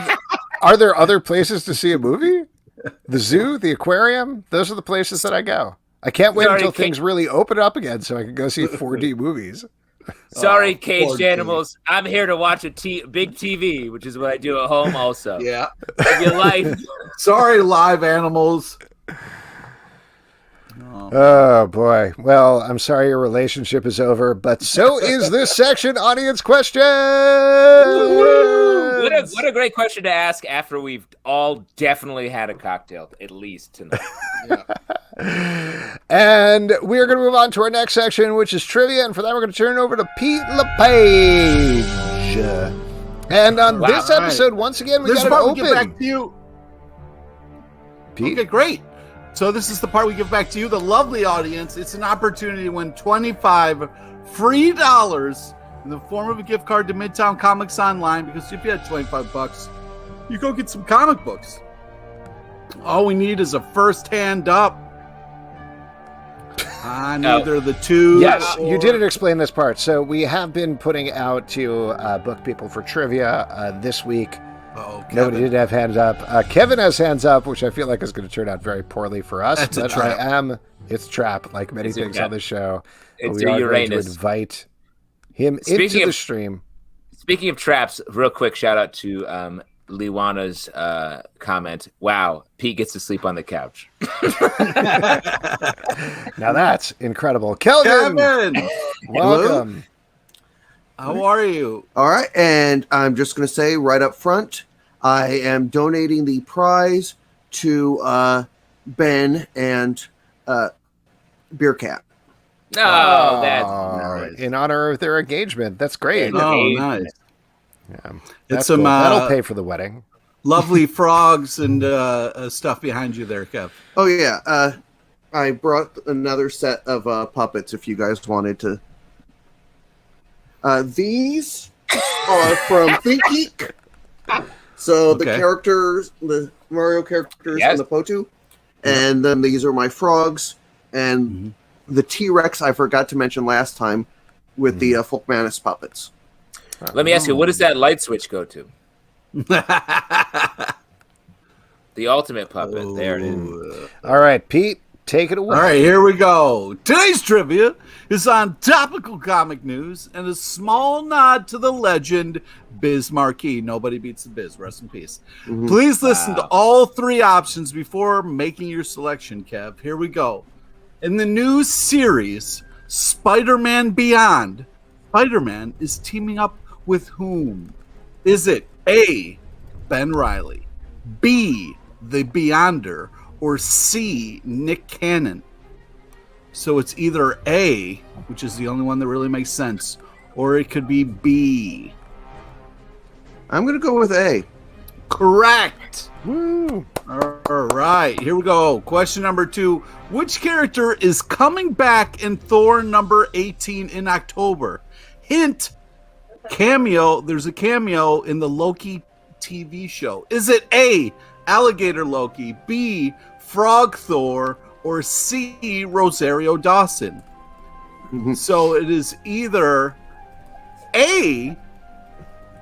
A: Are there other places to see a movie? The zoo, the aquarium, those are the places that I go. I can't wait until things really open up again so I can go see 4D movies.
C: Sorry, caged animals. I'm here to watch a big TV, which is what I do at home also.
B: Yeah.
C: Live your life.
B: Sorry, live animals.
A: Oh, boy. Well, I'm sorry your relationship is over, but so is this section, audience question.
C: What a great question to ask after we've all definitely had a cocktail, at least tonight.
A: And we're going to move on to our next section, which is trivia. And for that, we're going to turn it over to Pete LePage. And on this episode, once again, we got it open.
B: Get back to you.
A: Pete?
B: Okay, great. So this is the part we give back to you, the lovely audience. It's an opportunity to win $25 free in the form of a gift card to Midtown Comics Online, because if you had $25, you go get some comic books. All we need is a first hand up. On either the two.
A: Yes, you didn't explain this part. So we have been putting out to book people for trivia this week. Nobody did have hands up. Kevin has hands up, which I feel like is going to turn out very poorly for us.
B: That's a trap.
A: It's a trap, like many things on the show.
C: It's
A: we are
C: Uranus.
A: going to invite him into the stream.
C: Speaking of traps, real quick shout out to Liwana's comment. Wow, Pete gets to sleep on the couch.
A: Now that's incredible. Kelvin, welcome.
B: How are you?
F: All right, and I'm just going to say right up front, I am donating the prize to Ben and Beer Cat.
C: Oh, that's nice.
A: In honor of their engagement. That's great.
B: Oh, nice.
A: Yeah,
B: It's
A: cool. That'll pay for the wedding.
B: Lovely frogs and stuff behind you there, Kev.
F: Oh, yeah. I brought another set of puppets if you guys wanted to. These are from ThinkGeek. So the characters, the Mario characters and the Potu. And then these are my frogs. And the T-Rex I forgot to mention last time with the Folkmanis puppets.
C: Let me ask you, what does that light switch go to? The ultimate puppet. There it is.
A: All right, Pete, take it away.
B: All right, here we go. Today's trivia is on topical comic news and a small nod to the legend Biz Marquee. Nobody beats the Biz. Rest in peace. Please listen to all three options before making your selection, Kev. Here we go. In the new series, Spider-Man Beyond, Spider-Man is teaming up with whom? Is it A, Ben Reilly, B, the Beyonder, or C, Nick Cannon? So it's either A, which is the only one that really makes sense, or it could be B.
F: I'm going to go with A.
B: Correct.
A: Woo.
B: All right, here we go. Question number 2. Which character is coming back in Thor number 18 in October? Hint, cameo. There's a cameo in the Loki TV show. Is it A, Alligator Loki, B, Frog Thor, or C, Rosario Dawson? So it is either A,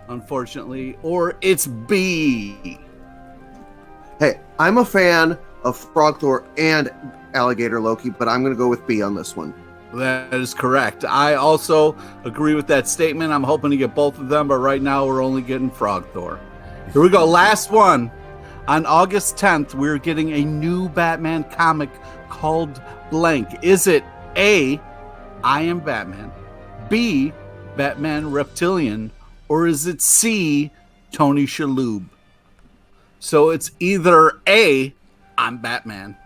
B: unfortunately, or it's B.
F: Hey, I'm a fan of Frog Thor and Alligator Loki, but I'm going to go with B on this one.
B: That is correct. I also agree with that statement. I'm hoping to get both of them, but right now we're only getting Frog Thor. Here we go. Last one. On August 10th, we're getting a new Batman comic called Blank. Is it A, I Am Batman, B, Batman Reptilian, or is it C, Tony Shalhoub? So it's either A, I'm Batman,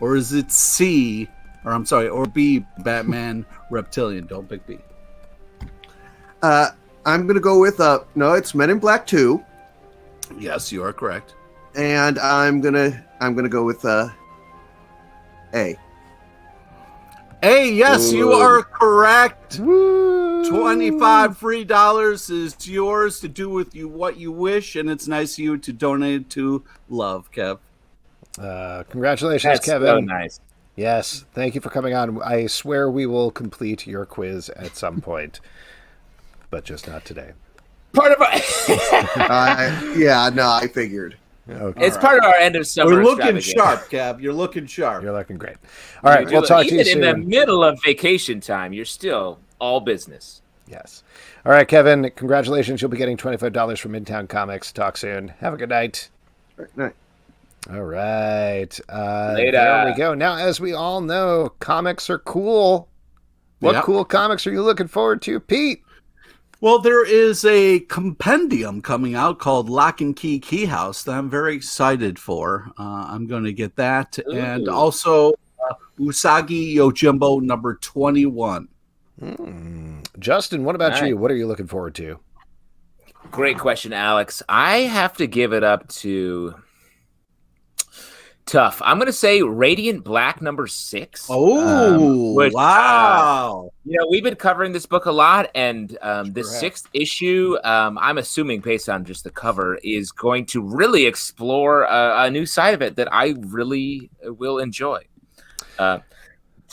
B: or is it C, or B, Batman Reptilian. Don't pick B.
F: I'm going to go with, no, it's Men in Black 2.
B: Yes, you are correct.
F: And I'm gonna go with A.
B: A, yes, you are correct.
A: Woo.
B: $25 free is yours to do with you what you wish, and it's nice of you to donate it to Love, Kev.
A: Congratulations,
C: That's
A: Kevin.
C: so nice.
A: Yes, thank you for coming on. I swear we will complete your quiz at some point, but just not today.
C: Part of our
F: I figured.
A: Okay.
C: it's part of our end of summer.
B: We're looking
C: extravaganza.
B: sharp, Kev. You're looking sharp.
A: You're looking great. All right, we'll talk to you soon.
C: Even in the middle of vacation time, you're still all business.
A: Yes. All right, Kevin, congratulations. You'll be getting $25 from Midtown Comics. Talk soon. Have a good night.
F: Night.
A: All right.
C: Later.
A: There we go. Now, as we all know, comics are cool. What cool comics are you looking forward to, Pete?
B: Well, there is a compendium coming out called Lock and Key Key House that I'm very excited for. I'm going to get that.
C: Ooh.
B: And also Usagi Yojimbo number 21.
A: Justin, what about
C: Nice.
A: you? What are you looking forward to?
C: Great question, Alex. I have to give it up to tough. I'm going to say Radiant Black number 6.
B: Oh, wow.
C: We've been covering this book a lot, and the 6th issue, I'm assuming based on just the cover, is going to really explore a new side of it that I really will enjoy. So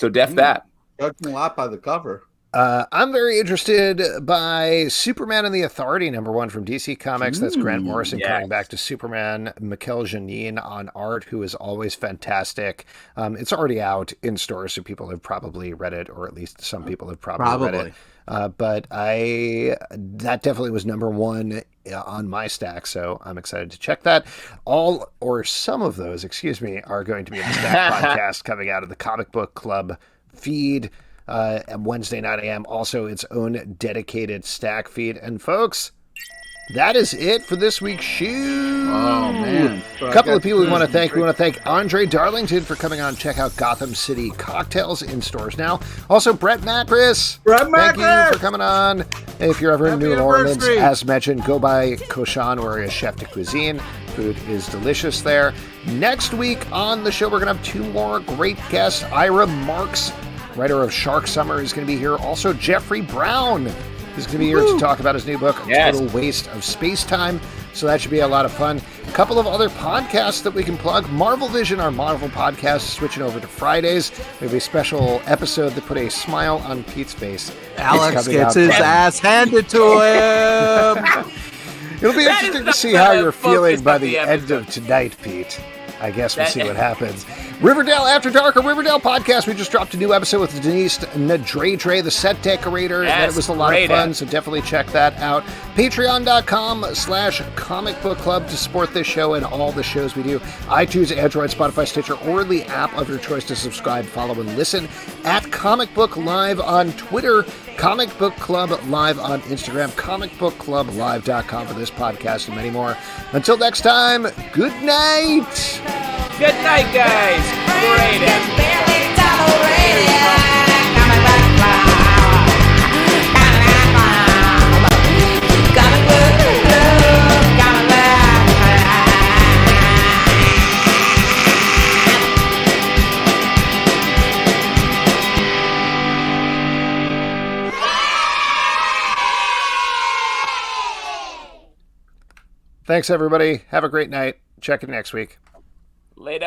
C: that.
B: Judging a lot by the cover.
A: I'm very interested by Superman and the Authority, #1 from DC Comics. That's Grant Morrison coming back to Superman. Mikel Janin on art, who is always fantastic. It's already out in stores, so people have probably read it, or at least some people have probably read it. But that definitely was #1 on my stack, so I'm excited to check that. All, or some of those, are going to be in the Stack podcast coming out of the Comic Book Club feed. At Wednesday, 9 a.m. Also, its own dedicated Stack feed. And folks, that is it for this week's shoot.
B: Oh, man.
A: A couple of people we want to thank. We want to thank André Darlington for coming on. Check out Gotham City Cocktails in stores now. Also, Bret Macris. Thank you for coming on. If you're ever in New Orleans, as mentioned, go by Cochin or a Chef de Cuisine. Food is delicious there. Next week on the show, we're going to have 2 more great guests. Ira Marks, writer of Shark Summer, is going to be here. Also, Jeffrey Brown is going to be here to talk about his new book, Total Waste of Space-Time. So that should be a lot of fun. A couple of other podcasts that we can plug. Marvel Vision, our Marvel podcast, is switching over to Fridays. We have a special episode that put a smile on Pete's face.
B: Alex gets his ass handed to him.
A: It'll be interesting to see how you're feeling by the end of tonight, Pete. I guess we'll see what happens. Riverdale After Dark, a Riverdale podcast. We just dropped a new episode with Denise Nadredre, the set decorator. Yes, that was a lot of fun, so definitely check that out. Patreon.com/Comic Book Club to support this show and all the shows we do. iTunes, Android, Spotify, Stitcher, or the app of your choice to subscribe, follow, and listen. At Comic Book Live on Twitter, Comic Book Club Live on Instagram, comicbookclublive.com for this podcast and many more. Until next time, good night.
C: Good night, guys. Great.
A: Thanks, everybody. Have a great night. Check it next week.
C: Later.